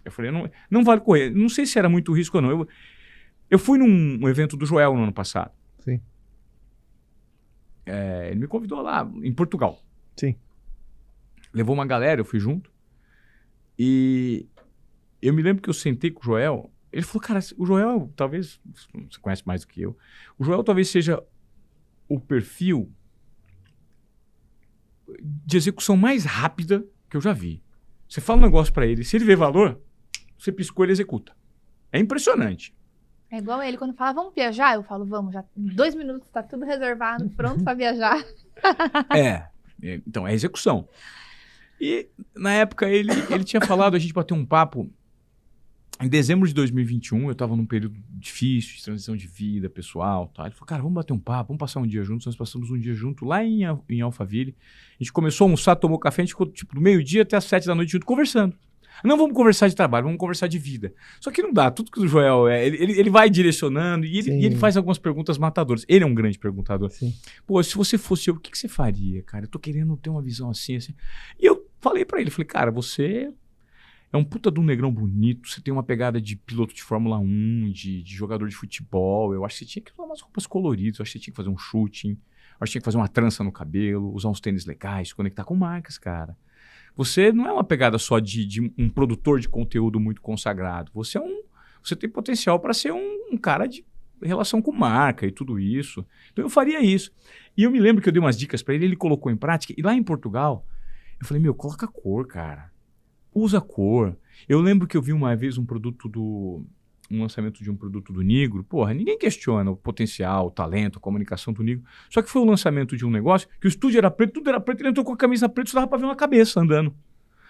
Eu falei, não vale correr. Não sei se era muito risco ou não. Eu fui num evento do Joel no ano passado. Sim. Ele me convidou lá, em Portugal. Sim. Levou uma galera, eu fui junto. E eu me lembro que eu sentei com o Joel. Ele falou, cara, o Joel, talvez, você conhece mais do que eu, o Joel talvez seja o perfil de execução mais rápida que eu já vi. Você fala um negócio pra ele, se ele vê valor, você piscou, ele executa. É impressionante. É igual ele, quando fala, vamos viajar? Eu falo, vamos, já em 2 minutos tá tudo reservado, pronto pra viajar. Então, é execução. E, na época, ele tinha falado, a gente bateu um papo, em dezembro de 2021, eu estava num período difícil, de transição de vida pessoal, tá? Ele falou, cara, vamos bater um papo, vamos passar um dia juntos. Nós passamos um dia junto lá em Alphaville. A gente começou a almoçar, tomou café, a gente ficou tipo do meio-dia até as 7 da noite junto, conversando. Não vamos conversar de trabalho, vamos conversar de vida. Só que não dá, tudo que o Joel ele vai direcionando e ele faz algumas perguntas matadoras. Ele é um grande perguntador. Sim. Pô, se você fosse eu, o que você faria, cara? Eu tô querendo ter uma visão assim. E eu falei pra ele, falei, cara, você é um puta de um negrão bonito, você tem uma pegada de piloto de Fórmula 1, de jogador de futebol. Eu acho que você tinha que usar umas roupas coloridas, eu acho que você tinha que fazer um shooting, eu acho que tinha que fazer uma trança no cabelo, usar uns tênis legais, conectar com marcas, cara. Você não é uma pegada só de um produtor de conteúdo muito consagrado. Você tem potencial para ser um cara de relação com marca e tudo isso. Então eu faria isso. E eu me lembro que eu dei umas dicas para ele, ele colocou em prática. E lá em Portugal, eu falei, coloca cor, cara. Usa cor. Eu lembro que eu vi uma vez um lançamento de um produto do Nigro. Porra, ninguém questiona o potencial, o talento, a comunicação do Nigro. Só que foi o lançamento de um negócio que o estúdio era preto, tudo era preto, ele entrou com a camisa preta, só dava pra ver uma cabeça andando.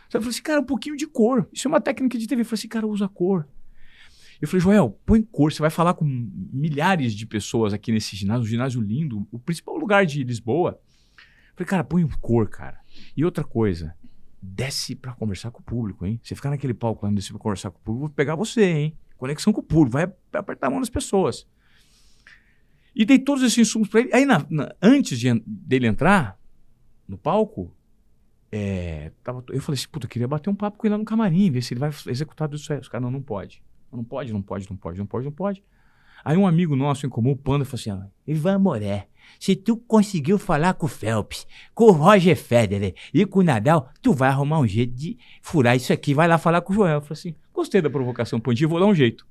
Eu falei assim, cara, um pouquinho de cor. Isso é uma técnica de TV. Eu falei assim, cara, usa cor. Eu falei, Joel, põe cor. Você vai falar com milhares de pessoas aqui nesse ginásio, um ginásio lindo, o principal lugar de Lisboa. Eu falei, cara, põe cor, cara. E outra coisa, desce pra conversar com o público, hein? Você ficar naquele palco lá, descer pra conversar com o público, eu vou pegar você, hein? Conexão com o público, vai apertar a mão das pessoas. E dei todos esses insumos pra ele. Aí, antes dele entrar no palco, eu falei assim, puta, eu queria bater um papo com ele lá no camarim, ver se ele vai executar tudo isso aí. Os caras, não pode. Não pode. Aí um amigo nosso em comum, o Panda, falou assim, Ivan Moré, se tu conseguiu falar com o Phelps, com o Roger Federer e com o Nadal, tu vai arrumar um jeito de furar isso aqui, vai lá falar com o Joel. Eu falei assim, gostei da provocação, Pandinho, vou dar um jeito.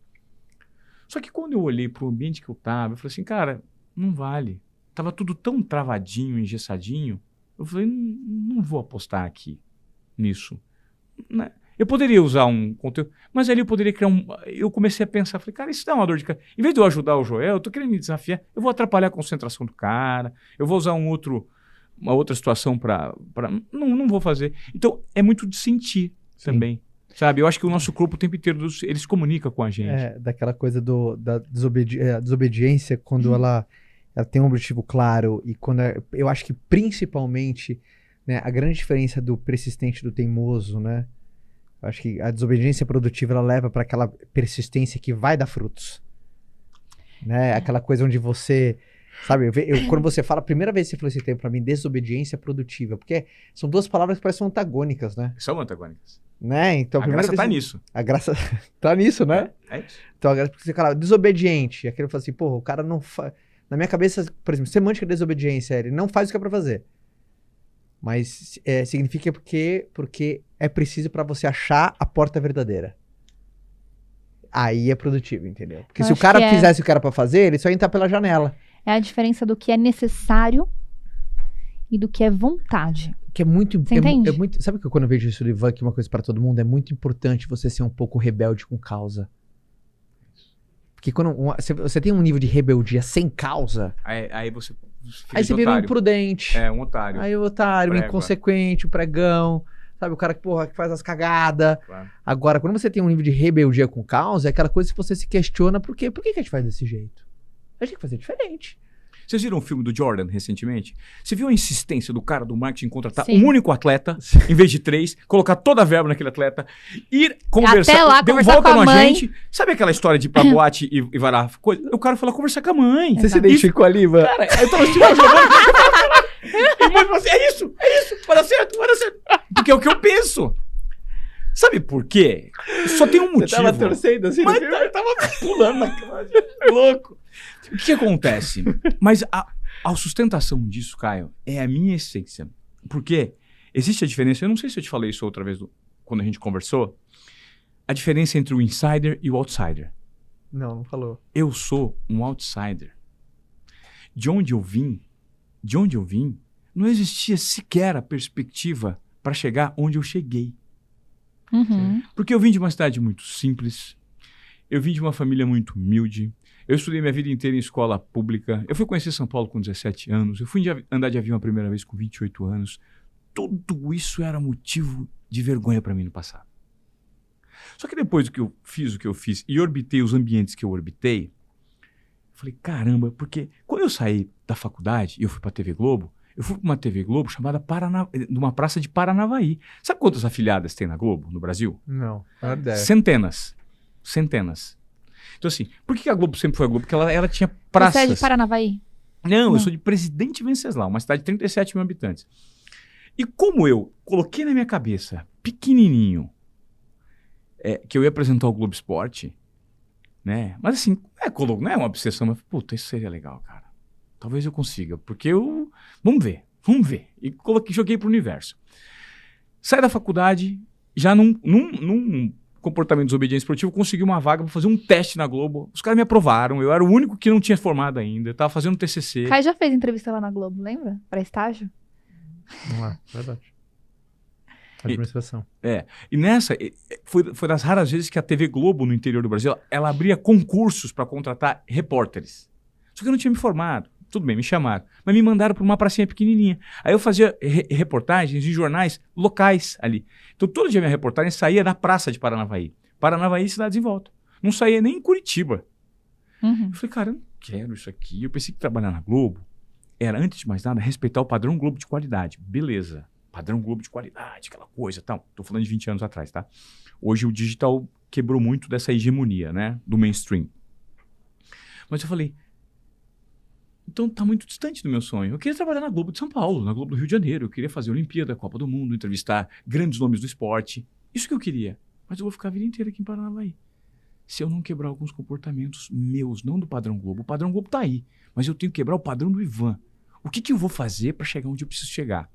Só que quando eu olhei pro ambiente que eu tava, eu falei assim, cara, não vale. Tava tudo tão travadinho, engessadinho. Eu falei, não vou apostar aqui nisso. Né? Eu poderia usar um conteúdo, mas ali eu poderia criar Eu comecei a pensar, falei, cara, isso dá uma dor de cabeça. Em vez de eu ajudar o Joel, eu tô querendo me desafiar, eu vou atrapalhar a concentração do cara, eu vou usar uma outra situação pra... Não vou fazer. Então, é muito de sentir também. Sabe? Eu acho que o nosso corpo o tempo inteiro, eles comunicam com a gente. Daquela coisa da desobediência, quando ela tem um objetivo claro e quando... eu acho que principalmente, né, a grande diferença do persistente e do teimoso, né? Eu acho que a desobediência produtiva, ela leva para aquela persistência que vai dar frutos. Né? Aquela coisa onde você... Sabe, quando você fala, a primeira vez que você falou esse termo para mim, desobediência produtiva, porque são duas palavras que parecem antagônicas, né? São antagônicas. Né? Então, A graça tá nisso. A graça tá nisso, né? É isso. Então, a graça, porque você fala, desobediente. Aquele fala assim, porra, o cara não faz. Na minha cabeça, por exemplo, semântica de desobediência, ele não faz o que é pra fazer. Mas significa porque é preciso pra você achar a porta verdadeira. Aí é produtivo, entendeu? Porque Eu se o acho cara que fizesse o que era pra fazer, ele só ia entrar pela janela. É a diferença do que é necessário e do que é vontade. Que é muito... Você entende? Sabe que quando eu vejo isso do Ivan, que uma coisa pra todo mundo, é muito importante você ser um pouco rebelde com causa. Porque quando você tem um nível de rebeldia sem causa, Aí você fica aí você vira um imprudente. É, um otário. Aí o otário, o Prégua. inconsequente, o pregão, sabe? O cara que, porra, que faz as cagadas. Claro. Agora, quando você tem um nível de rebeldia com causa, é aquela coisa que você se questiona por quê? Por que a gente faz desse jeito? A gente tem que fazer diferente. Vocês viram o filme do Jordan recentemente? Você viu a insistência do cara do marketing em contratar Sim. um único atleta, em vez de 3, colocar toda a verba naquele atleta, ir conversar, Até lá, deu conversar volta com a no mãe. agente. Sabe aquela história de ir pra boate e vai lá? O cara foi lá conversar com a mãe. Você se identificou ali, Ivan? Cara, aí eu tava assistindo jogando. E a mãe falou assim, é isso, vai dar certo, vai dar certo. Porque é o que eu penso. Sabe por quê? Só tem um motivo. Você tava torcendo assim? Mas eu tava pulando na cama, louco. O que acontece? Mas a sustentação disso, Caio, é a minha essência. Porque existe a diferença, eu não sei se eu te falei isso outra vez quando a gente conversou, a diferença entre o insider e o outsider. Não falou. Eu sou um outsider. De onde eu vim, não existia sequer a perspectiva para chegar onde eu cheguei. Uhum. Porque eu vim de uma cidade muito simples, eu vim de uma família muito humilde, eu estudei minha vida inteira em escola pública, eu fui conhecer São Paulo com 17 anos, eu fui andar de avião a primeira vez com 28 anos. Tudo isso era motivo de vergonha para mim no passado. Só que depois que eu fiz o que eu fiz e orbitei os ambientes que eu orbitei, eu falei, caramba, porque quando eu saí da faculdade e eu fui para a TV Globo, eu fui para uma TV Globo chamada numa praça de Paranavaí. Sabe quantas afiliadas tem na Globo, no Brasil? Não, não é ideia. Centenas. Então assim, por que a Globo sempre foi a Globo? Porque ela tinha praças. Você é de Paranavaí? Não, eu sou de Presidente Venceslau, uma cidade de 37 mil habitantes. E como eu coloquei na minha cabeça, pequenininho, que eu ia apresentar o Globo Esporte, né? Mas assim, não é uma obsessão, mas puta, isso seria legal, cara. Talvez eu consiga, porque vamos ver. E joguei pro universo. Saí da faculdade, já num comportamento de desobediência esportiva, consegui uma vaga para fazer um teste na Globo. Os caras me aprovaram, eu era o único que não tinha formado ainda, eu tava fazendo TCC. Caio já fez entrevista lá na Globo, lembra? Pra estágio? Não é, verdade. Administração. E nessa, foi das raras vezes que a TV Globo no interior do Brasil, ela abria concursos para contratar repórteres. Só que eu não tinha me formado. Tudo bem, me chamaram. Mas me mandaram para uma pracinha pequenininha. Aí eu fazia reportagens em jornais locais ali. Então todo dia minha reportagem saía da praça de Paranavaí. Paranavaí e cidades em volta. Não saía nem em Curitiba. Uhum. Eu falei, cara, eu não quero isso aqui. Eu pensei que trabalhar na Globo era, antes de mais nada, respeitar o padrão Globo de qualidade. Beleza. Padrão Globo de qualidade, aquela coisa e tal. Tô falando de 20 anos atrás, tá? Hoje o digital quebrou muito dessa hegemonia, né? Do mainstream. Mas eu falei, então tá muito distante do meu sonho. Eu queria trabalhar na Globo de São Paulo, na Globo do Rio de Janeiro. Eu queria fazer a Olimpíada, a Copa do Mundo, entrevistar grandes nomes do esporte. Isso que eu queria. Mas eu vou ficar a vida inteira aqui em Paranavaí. Se eu não quebrar alguns comportamentos meus, não do padrão Globo. O padrão Globo tá aí. Mas eu tenho que quebrar o padrão do Ivan. O que eu vou fazer para chegar onde eu preciso chegar?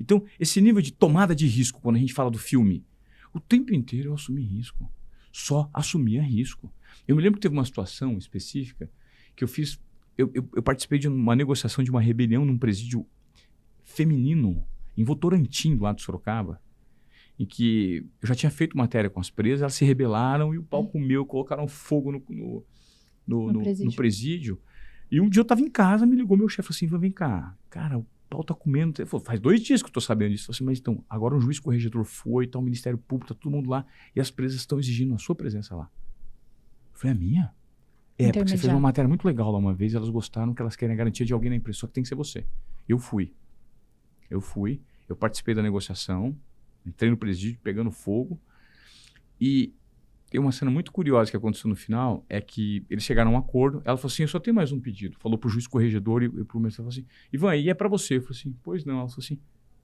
Então, esse nível de tomada de risco, quando a gente fala do filme, o tempo inteiro eu assumi risco. Só assumia risco. Eu me lembro que teve uma situação específica que eu fiz. Eu participei de uma negociação de uma rebelião num presídio feminino em Votorantim, do lado de Sorocaba, em que eu já tinha feito matéria com as presas, elas se rebelaram e o pau comeu, colocaram fogo no presídio. E um dia eu estava em casa, me ligou meu chefe, falou assim, vem cá, cara, o pau tá comendo. Ele falou, faz 2 dias que eu tô sabendo disso. Eu falei assim, mas então, agora um juiz corregedor foi, tá o Ministério Público, tá todo mundo lá, e as presas estão exigindo a sua presença lá. Eu falei, a minha? Porque você fez uma matéria muito legal lá uma vez, elas gostaram, que elas querem a garantia de alguém na empresa, só que tem que ser você. Eu fui, eu participei da negociação, entrei no presídio, pegando fogo, e tem uma cena muito curiosa que aconteceu no final, é que eles chegaram a um acordo, ela falou assim, eu só tenho mais um pedido, falou pro juiz corregedor e pro mestre, falou assim, Ivan, aí é pra você. Eu falei assim, pois não, ela falou assim,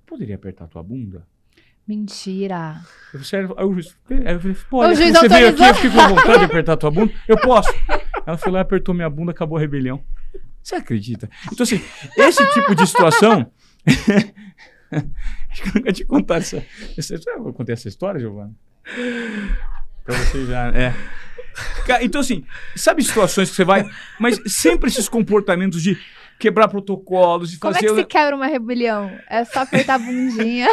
poderia apertar a tua bunda? Mentira. Eu falei, sério? Aí o juiz, pô, O juiz você veio aqui, autorizou. eu fiquei com vontade de apertar tua bunda. Eu posso. Ela foi lá, apertou minha bunda, acabou a rebelião. Você acredita? Então, assim, esse tipo de situação... Acho que eu nunca te contar essa... Eu contei essa história, Giovana? Pra você já... Então, assim, sabe situações que você vai... Mas sempre esses comportamentos de quebrar protocolos, de Como fazer... é que se quebra uma rebelião? É só apertar a bundinha.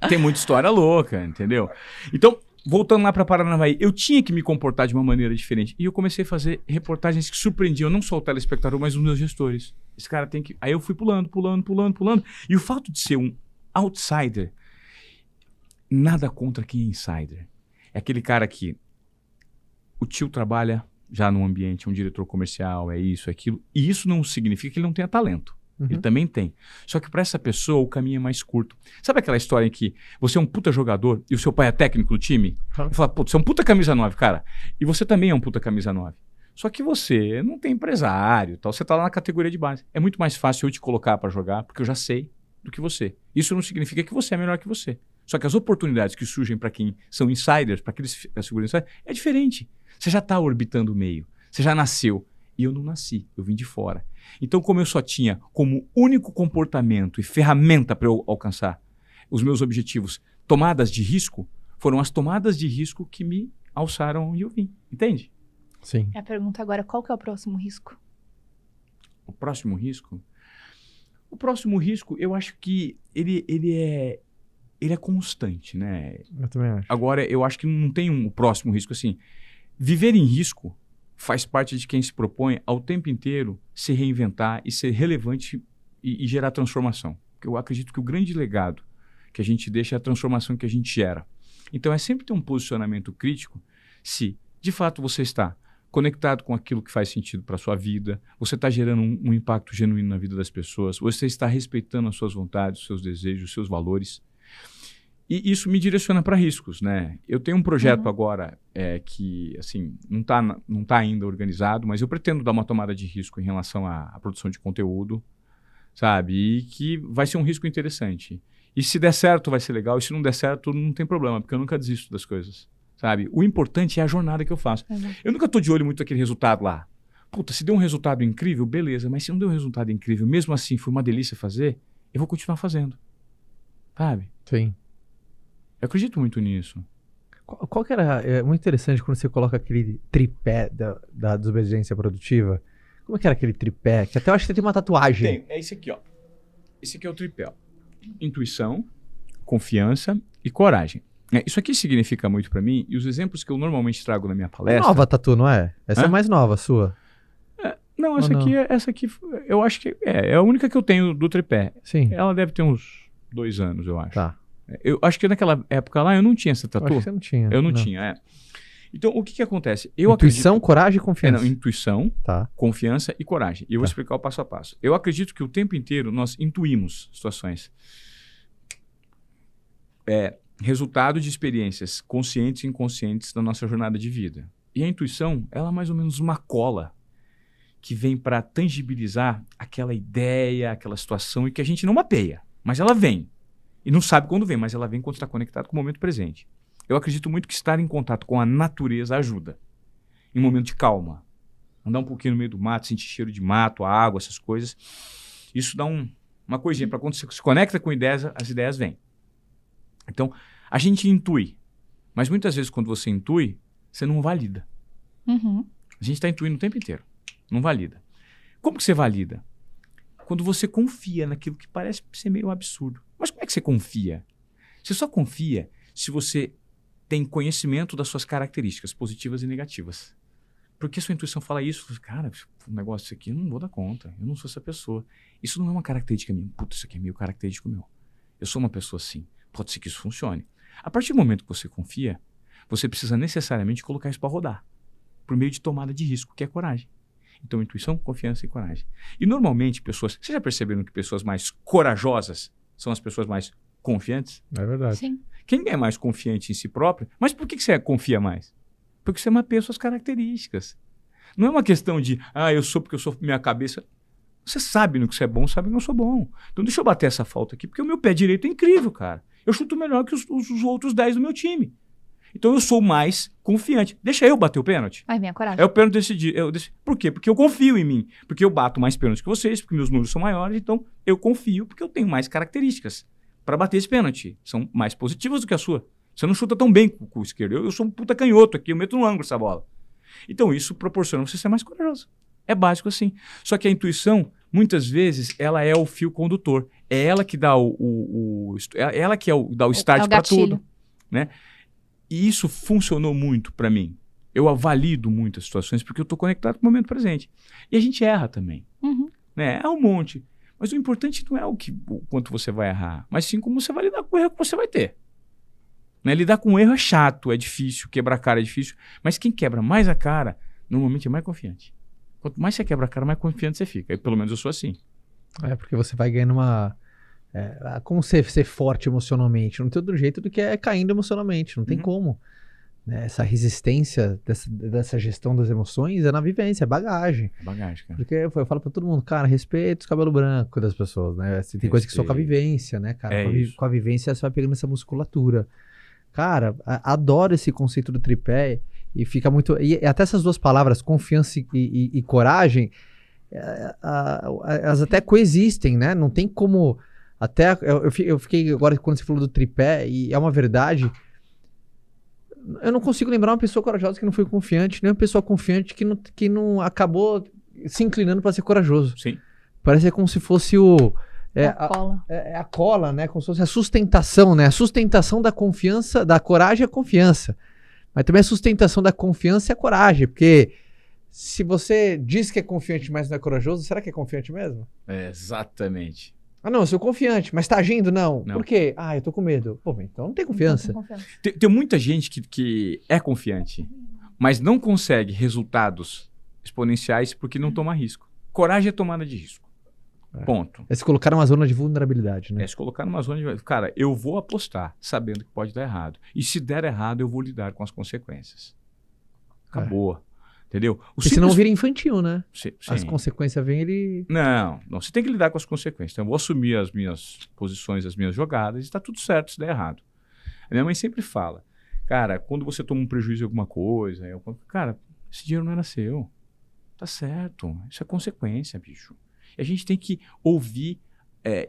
Tem muita história louca, entendeu? Então, voltando lá para Paranavaí, eu tinha que me comportar de uma maneira diferente. E eu comecei a fazer reportagens que surpreendiam não só o telespectador, mas os meus gestores. Esse cara tem que... Aí eu fui pulando. E o fato de ser um outsider, nada contra quem é insider. É aquele cara que o tio trabalha já num ambiente, é um diretor comercial, é isso, é aquilo. E isso não significa que ele não tenha talento. Ele também tem. Só que para essa pessoa o caminho é mais curto. Sabe aquela história em que você é um puta jogador e o seu pai é técnico do time? E fala, pô, você é um puta camisa 9, cara. E você também é um puta camisa 9. Só que você não tem empresário, tal. Você tá lá na categoria de base. É muito mais fácil eu te colocar para jogar, porque eu já sei do que você. Isso não significa que você é melhor que você. Só que as oportunidades que surgem para quem são insiders, para aqueles que seguram insiders, é diferente. Você já tá orbitando o meio. Você já nasceu. E eu não nasci, eu vim de fora. Então, como eu só tinha como único comportamento e ferramenta para eu alcançar os meus objetivos tomadas de risco, foram as tomadas de risco que me alçaram e eu vim. Entende? Sim. A pergunta agora, qual que é o próximo risco? O próximo risco? O próximo risco, eu acho que ele é constante, né? Eu também acho. Agora, eu acho que não tem um próximo risco assim. Viver em risco faz parte de quem se propõe ao tempo inteiro se reinventar e ser relevante e gerar transformação. Porque eu acredito que o grande legado que a gente deixa é a transformação que a gente gera. Então é sempre ter um posicionamento crítico se, de fato, você está conectado com aquilo que faz sentido para a sua vida, você está gerando um impacto genuíno na vida das pessoas, você está respeitando as suas vontades, os seus desejos, os seus valores. E isso me direciona para riscos, né? Eu tenho um projeto agora que, assim, não tá ainda organizado, mas eu pretendo dar uma tomada de risco em relação à produção de conteúdo, sabe? E que vai ser um risco interessante. E se der certo, vai ser legal. E se não der certo, não tem problema, porque eu nunca desisto das coisas, sabe? O importante é a jornada que eu faço. Eu nunca tô de olho muito naquele resultado lá. Puta, se deu um resultado incrível, beleza. Mas se não deu um resultado incrível, mesmo assim foi uma delícia fazer, eu vou continuar fazendo, sabe? Sim. Eu acredito muito nisso. Qual que era... É muito interessante quando você coloca aquele tripé da desobediência produtiva. Como é que era aquele tripé? Que até eu acho que você tem uma tatuagem. Tem, é esse aqui, ó. Esse aqui é o tripé, ó. Intuição, confiança e coragem. Isso aqui significa muito pra mim, e os exemplos que eu normalmente trago na minha palestra... Nova tatu, não é? Essa Hã? é mais nova, a sua. Não, Ou essa não? aqui, eu acho que é a única que eu tenho do tripé. Sim. Ela deve ter uns 2 anos, eu acho. Tá. Eu acho que naquela época lá eu não tinha essa Eu acho tatu. que você não tinha. Eu não tinha, Então, o que acontece? Intuição, coragem e confiança. Intuição, Tá. confiança e coragem. E eu vou Tá. explicar o passo a passo. Eu acredito que o tempo inteiro nós intuímos situações. Resultado de experiências conscientes e inconscientes da nossa jornada de vida. E a intuição, ela é mais ou menos uma cola que vem para tangibilizar aquela ideia, aquela situação e que a gente não mapeia, mas ela vem. E não sabe quando vem, mas ela vem quando está conectado com o momento presente. Eu acredito muito que estar em contato com a natureza ajuda. Em um momento de calma. Andar um pouquinho no meio do mato, sentir cheiro de mato, a água, essas coisas. Isso dá uma coisinha para quando você se conecta com ideias, as ideias vêm. Então, a gente intui. Mas muitas vezes quando você intui, você não valida. A gente está intuindo o tempo inteiro. Não valida. Como que você valida? Quando você confia naquilo que parece ser meio absurdo. Mas como é que você confia? Você só confia se você tem conhecimento das suas características positivas e negativas. Porque sua intuição fala isso, cara, um negócio aqui eu não vou dar conta, eu não sou essa pessoa. Isso não é uma característica minha. Puta, isso aqui é meio característico meu. Eu sou uma pessoa assim. Pode ser que isso funcione. A partir do momento que você confia, você precisa necessariamente colocar isso para rodar. Por meio de tomada de risco, que é coragem. Então, intuição, confiança e coragem. E normalmente, pessoas... Vocês já perceberam que pessoas mais corajosas são as pessoas mais confiantes? É verdade. Sim. Quem é mais confiante em si próprio? Mas por que você confia mais? Porque você mapeia suas características. Não é uma questão de, eu sou porque eu sou minha cabeça. Você sabe no que você é bom, sabe que eu sou bom. Então deixa eu bater essa falta aqui, porque o meu pé direito é incrível, cara. Eu chuto melhor que os outros 10 do meu time. Então eu sou mais confiante. Deixa eu bater o pênalti. Vai, minha coragem. É o pênalti decidir. Por quê? Porque eu confio em mim. Porque eu bato mais pênaltis que vocês, porque meus números são maiores. Então eu confio porque eu tenho mais características para bater esse pênalti. São mais positivas do que a sua. Você não chuta tão bem com o esquerdo. Eu sou um puta canhoto aqui, eu meto no ângulo essa bola. Então isso proporciona você ser mais corajoso. É básico assim. Só que a intuição, muitas vezes, ela é o fio condutor. É ela que dá ela que dá o start para tudo. Né? E isso funcionou muito para mim. Eu valido muitas situações porque eu estou conectado com o momento presente. E a gente erra também. Uhum. Né? É um monte. Mas o importante não é o quanto você vai errar, mas sim como você vai lidar com o erro que você vai ter. Né? Lidar com o erro é chato, é difícil, quebrar a cara é difícil. Mas quem quebra mais a cara, normalmente é mais confiante. Quanto mais você quebra a cara, mais confiante você fica. Pelo menos eu sou assim. É, porque você vai ganhando uma... como ser forte emocionalmente? Não tem outro jeito do que caindo emocionalmente. Não tem como. Né? Essa resistência dessa gestão das emoções é na vivência, é bagagem. É bagagem, cara. Porque eu falo pra todo mundo, cara, respeita os cabelos brancos das pessoas, né? Assim, tem coisa que só com a vivência, né, cara? Com a vivência você vai pegando essa musculatura. Cara, adoro esse conceito do tripé e fica muito... E até essas duas palavras, confiança e coragem, elas até coexistem, né? Não tem como... Até eu fiquei agora, quando você falou do tripé, e é uma verdade, eu não consigo lembrar uma pessoa corajosa que não foi confiante, nem uma pessoa confiante que não acabou se inclinando para ser corajoso. Sim. Parece como se fosse a cola. É a cola, né? Como se fosse a sustentação, né? A sustentação da confiança, da coragem é a confiança. Mas também a sustentação da confiança é a coragem, porque se você diz que é confiante, mas não é corajoso, será que é confiante mesmo? Exatamente. Ah, não, eu sou confiante, mas tá agindo? Não. Não. Por quê? Ah, eu tô com medo. Pô, então não tem confiança. Tem muita gente que é confiante, mas não consegue resultados exponenciais porque não toma risco. Coragem é tomada de risco. Ponto. É se colocar numa zona de vulnerabilidade, né? É se colocar numa zona de... Cara, eu vou apostar sabendo que pode dar errado. E se der errado, eu vou lidar com as consequências. Acabou. Entendeu? Porque senão vira infantil, né? Sim. As consequências vêm, ele... Não. Você tem que lidar com as consequências. Então, eu vou assumir as minhas posições, as minhas jogadas, e está tudo certo se der errado. A minha mãe sempre fala, cara, quando você toma um prejuízo em alguma coisa, cara, esse dinheiro não era seu. Tá certo. Isso é consequência, bicho. E a gente tem que ouvir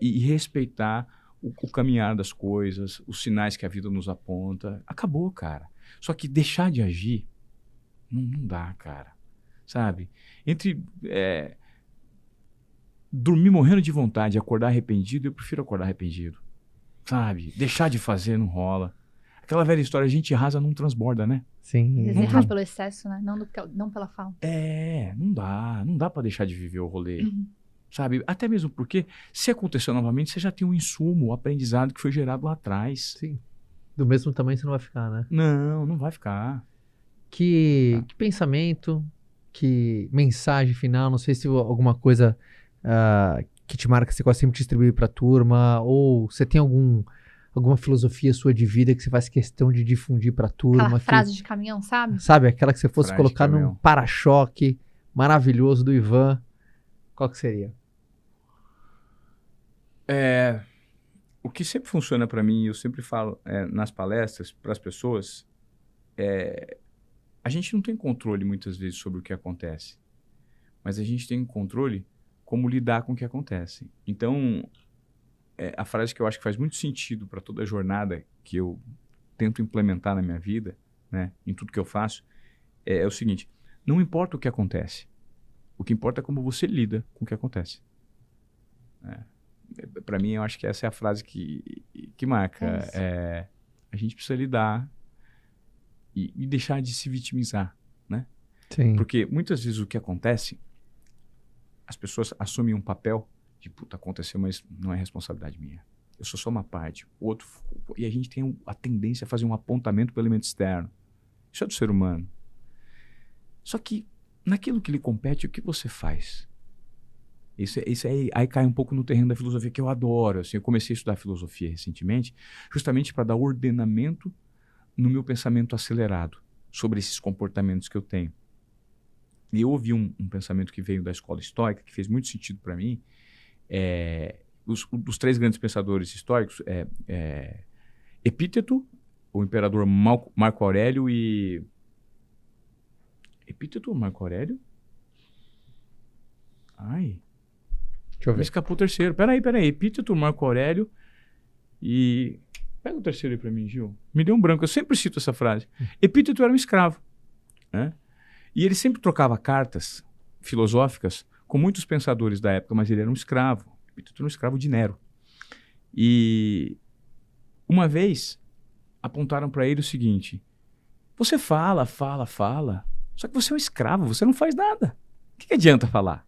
e respeitar o caminhar das coisas, os sinais que a vida nos aponta. Acabou, cara. Só que deixar de agir não dá, cara. Sabe? Entre dormir morrendo de vontade e acordar arrependido, eu prefiro acordar arrependido. Sabe? Deixar de fazer não rola. Aquela velha história, a gente rasa, não transborda, né? Sim. Errar pelo excesso, né? Não pela falta. Não dá. Não dá pra deixar de viver o rolê. Sabe? Até mesmo porque, se acontecer novamente, você já tem um insumo, um aprendizado que foi gerado lá atrás. Sim. Do mesmo tamanho você não vai ficar, né? Não vai ficar. Que pensamento, que mensagem final, não sei se alguma coisa que te marca, que você gosta sempre de distribuir pra turma, ou você tem alguma filosofia sua de vida que você faz questão de difundir pra turma. Aquela frase de caminhão, sabe? Sabe, aquela que você fosse Frase colocar num para-choque maravilhoso do Ivan, qual que seria? O que sempre funciona para mim, eu sempre falo nas palestras para as pessoas, a gente não tem controle muitas vezes sobre o que acontece, mas a gente tem controle como lidar com o que acontece. Então, a frase que eu acho que faz muito sentido para toda a jornada que eu tento implementar na minha vida, né, em tudo que eu faço, é o seguinte: não importa o que acontece, o que importa é como você lida com o que acontece. Para mim, eu acho que essa é a frase que marca. A gente precisa lidar e deixar de se vitimizar, né? Sim. Porque muitas vezes o que acontece, as pessoas assumem um papel de puta, aconteceu, mas não é responsabilidade minha. Eu sou só uma parte. E a gente tem a tendência a fazer um apontamento para o elemento externo. Isso é do ser humano. Só que naquilo que lhe compete, o que você faz? Isso aí cai um pouco no terreno da filosofia, que eu adoro. Assim, eu comecei a estudar filosofia recentemente, justamente para dar ordenamento no meu pensamento acelerado sobre esses comportamentos que eu tenho. E eu ouvi um pensamento que veio da escola estoica, que fez muito sentido para mim. Os 3 grandes pensadores históricos, Epíteto, o imperador Marco Aurélio e... Epíteto ou Marco Aurélio? Ai... Deixa eu Me ver. escapou o terceiro. Peraí. Epíteto, Marco Aurélio e... Pega o terceiro aí pra mim, Gil. Me deu um branco. Eu sempre cito essa frase. Epíteto era um escravo, né? E ele sempre trocava cartas filosóficas com muitos pensadores da época, mas ele era um escravo. Epíteto era um escravo de Nero. E uma vez apontaram para ele o seguinte: você fala, só que você é um escravo, você não faz nada. O que adianta falar?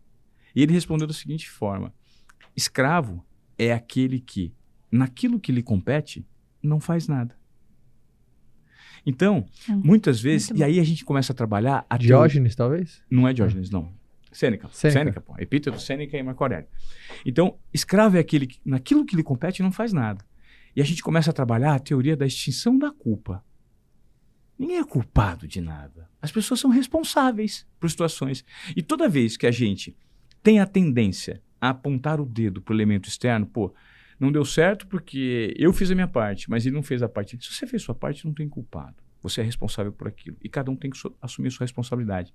E ele respondeu da seguinte forma: escravo é aquele que, naquilo que lhe compete, não faz nada. Então, muitas vezes, e aí a gente começa a trabalhar... Diógenes, talvez? Não é Diógenes, não. Sêneca, pô. Epíteto, Sêneca e Marco Aurélio. Então, escravo é aquele que, naquilo que lhe compete, não faz nada. E a gente começa a trabalhar a teoria da extinção da culpa. Ninguém é culpado de nada. As pessoas são responsáveis por situações. E toda vez que a gente tem a tendência a apontar o dedo para o elemento externo, pô, não deu certo porque eu fiz a minha parte, mas ele não fez a parte. Se você fez sua parte, não tem culpado. Você é responsável por aquilo. E cada um tem que assumir sua responsabilidade.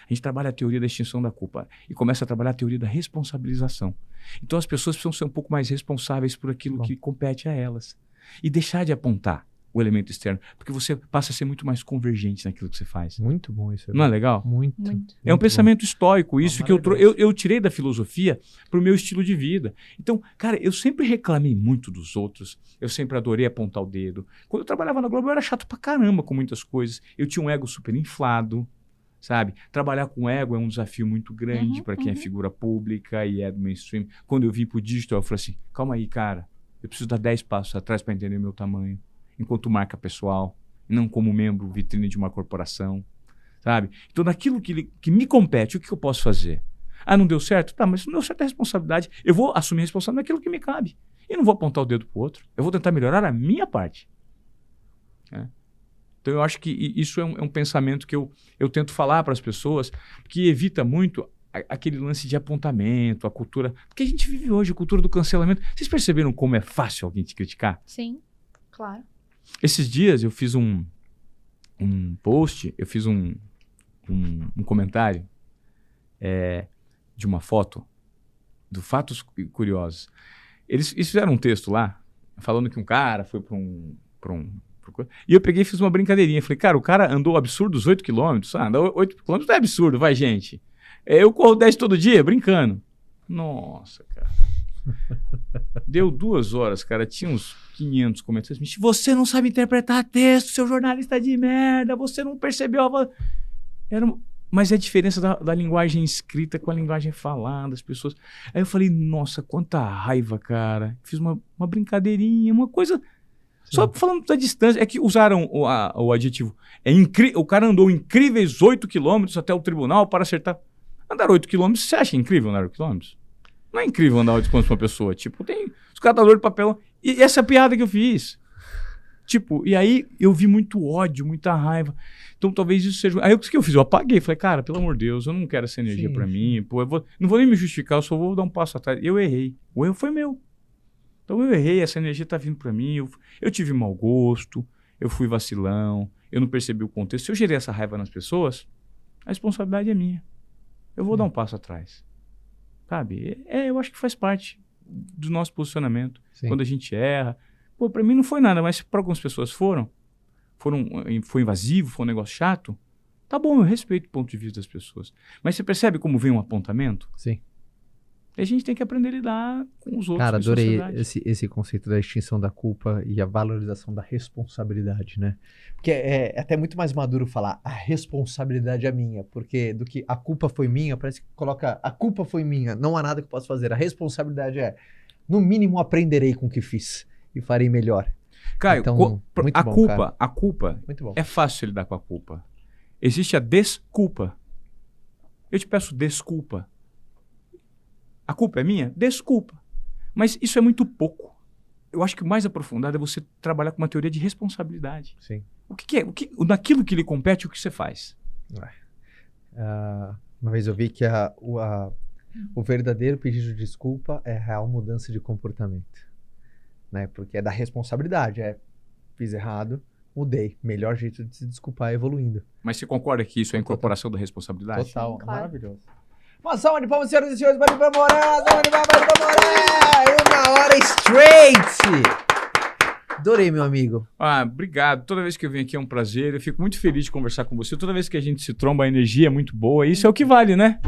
A gente trabalha a teoria da extinção da culpa e começa a trabalhar a teoria da responsabilização. Então as pessoas precisam ser um pouco mais responsáveis por aquilo que compete a elas. E deixar de apontar o elemento externo, porque você passa a ser muito mais convergente naquilo que você faz. Muito bom isso. Não é legal? Muito. É um pensamento estoico, isso que eu tirei da filosofia para o meu estilo de vida. Então, cara, eu sempre reclamei muito dos outros, eu sempre adorei apontar o dedo. Quando eu trabalhava na Globo, eu era chato pra caramba com muitas coisas. Eu tinha um ego super inflado, sabe? Trabalhar com ego é um desafio muito grande para quem é figura pública e é do mainstream. Quando eu vim pro digital, eu falei assim, calma aí, cara, eu preciso dar 10 passos atrás para entender o meu tamanho, enquanto marca pessoal, não como membro vitrine de uma corporação, sabe? Então, naquilo que me compete, o que eu posso fazer? Ah, não deu certo? Tá, mas se não deu certo é responsabilidade. Eu vou assumir a responsabilidade naquilo que me cabe. E não vou apontar o dedo pro outro. Eu vou tentar melhorar a minha parte. Então, eu acho que isso é um pensamento que eu tento falar para as pessoas, que evita muito aquele lance de apontamento, a cultura... Porque a gente vive hoje a cultura do cancelamento. Vocês perceberam como é fácil alguém te criticar? Sim, claro. Esses dias eu fiz um post, eu fiz um comentário de uma foto do Fatos Curiosos. Eles fizeram um texto lá, falando que um cara foi para um... E eu peguei e fiz uma brincadeirinha. Falei, cara, o cara andou absurdos 8 quilômetros. Andar 8 quilômetros não é absurdo, vai, gente. Eu corro 10 todo dia, brincando. Nossa, cara. Deu 2 horas, cara, tinha uns 500 comentários. Você não sabe interpretar texto, seu jornalista de merda, você não percebeu a... Mas é a diferença da linguagem escrita com a linguagem falada, as pessoas... Aí eu falei, nossa, quanta raiva, cara. Fiz uma brincadeirinha, uma coisa... Sim. Só falando da distância, é que usaram o adjetivo. O cara andou incríveis 8 quilômetros até o tribunal para acertar. Andar 8 quilômetros, você acha incrível andar 8 quilômetros? Não é incrível andar 8 quilômetros pra uma pessoa. Tipo, tem os catadores de papel. E essa é a piada que eu fiz. Tipo, e aí eu vi muito ódio, muita raiva. Então talvez isso seja... Aí o que eu fiz? Eu apaguei. Falei, cara, pelo amor de Deus, eu não quero essa energia pra mim. Pô, não vou nem me justificar, eu só vou dar um passo atrás. Eu errei. O erro foi meu. Então eu errei, essa energia tá vindo pra mim. Eu tive mau gosto, eu fui vacilão, eu não percebi o contexto. Se eu gerei essa raiva nas pessoas, a responsabilidade é minha. Eu vou dar um passo atrás. Sabe? Eu acho que faz parte do nosso posicionamento. Sim. Quando a gente erra. Pô, pra mim não foi nada, mas pra algumas pessoas foi invasivo, foi um negócio chato. Tá bom, eu respeito o ponto de vista das pessoas. Mas você percebe como vem um apontamento? Sim. E a gente tem que aprender a lidar com os outros. Cara, adorei esse conceito da extinção da culpa e a valorização da responsabilidade, né? Porque é até muito mais maduro falar a responsabilidade é minha, porque do que a culpa foi minha, parece que coloca a culpa foi minha, não há nada que eu possa fazer. A responsabilidade no mínimo aprenderei com o que fiz e farei melhor. Caio, então, a culpa muito bom. É fácil lidar com a culpa. Existe a desculpa. Eu te peço desculpa. A culpa é minha? Desculpa. Mas isso é muito pouco. Eu acho que o mais aprofundado é você trabalhar com uma teoria de responsabilidade. Sim. O que é? Naquilo que lhe compete, o que você faz? Uma vez eu vi que o verdadeiro pedido de desculpa é a real mudança de comportamento. Né? Porque é da responsabilidade. Fiz errado, mudei. Melhor jeito de se desculpar é evoluindo. Mas você concorda que isso é a incorporação da responsabilidade? Total, Sim, claro. maravilhoso. Uma salva de palmas, senhoras e senhores, para o Ivan Moré, salva de palmas para o Ivan Moré, 1 hora straight. Adorei, meu amigo. Obrigado. Toda vez que eu venho aqui é um prazer. Eu fico muito feliz de conversar com você. Toda vez que a gente se tromba, a energia é muito boa. Isso é o que vale, né?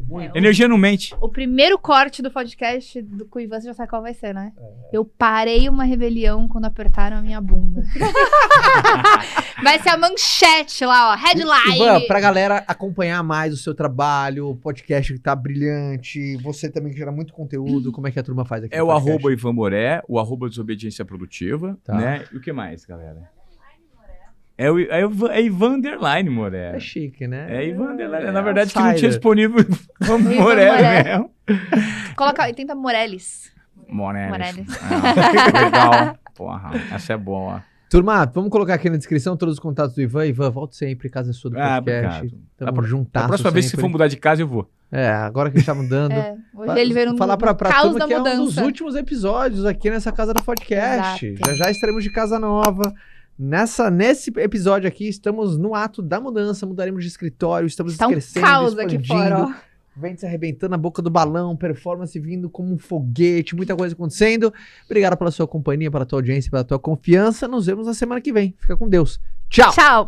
Muito. Energia não mente. O primeiro corte do podcast com o Ivan, você já sabe qual vai ser, né? Eu parei uma rebelião quando apertaram a minha bunda. Vai ser a manchete lá, ó. Headline. Ivan, pra galera acompanhar mais o seu trabalho, o podcast que tá brilhante, você também que gera muito conteúdo, como é que a turma faz aqui? É no o podcast? @Ivan Moré, o @Desobediência Produtiva, Tá. né? E o que mais, galera? É Ivan Underline Moré. É chique, né? É Ivan Underline. Na verdade, que não tinha outsider. disponível Ivan Ivan Moré Moré. mesmo. Coloca, tenta Morelis. Morelis. Morelis. Legal. Porra, essa é boa. Turma, vamos colocar aqui na descrição todos os contatos do Ivan. Ivan, volte sempre, casa sua do podcast. Obrigado. Tamo juntasso A próxima vez que sempre. for mudar de casa, eu vou. Agora que a gente tá mudando. Hoje ele veio no Falar pra caos turma da que é um dos mudança. últimos episódios aqui nessa casa do podcast. Exato. Já estaremos de casa nova. Nesse episódio aqui, estamos no ato da mudança. Mudaremos de escritório, estamos Tá um crescendo, caos aqui expandindo. fora, ó. Vento se arrebentando na boca do balão, performance vindo como um foguete, muita coisa acontecendo. Obrigado pela sua companhia, pela tua audiência, pela tua confiança. Nos vemos na semana que vem. Fica com Deus. Tchau! Tchau.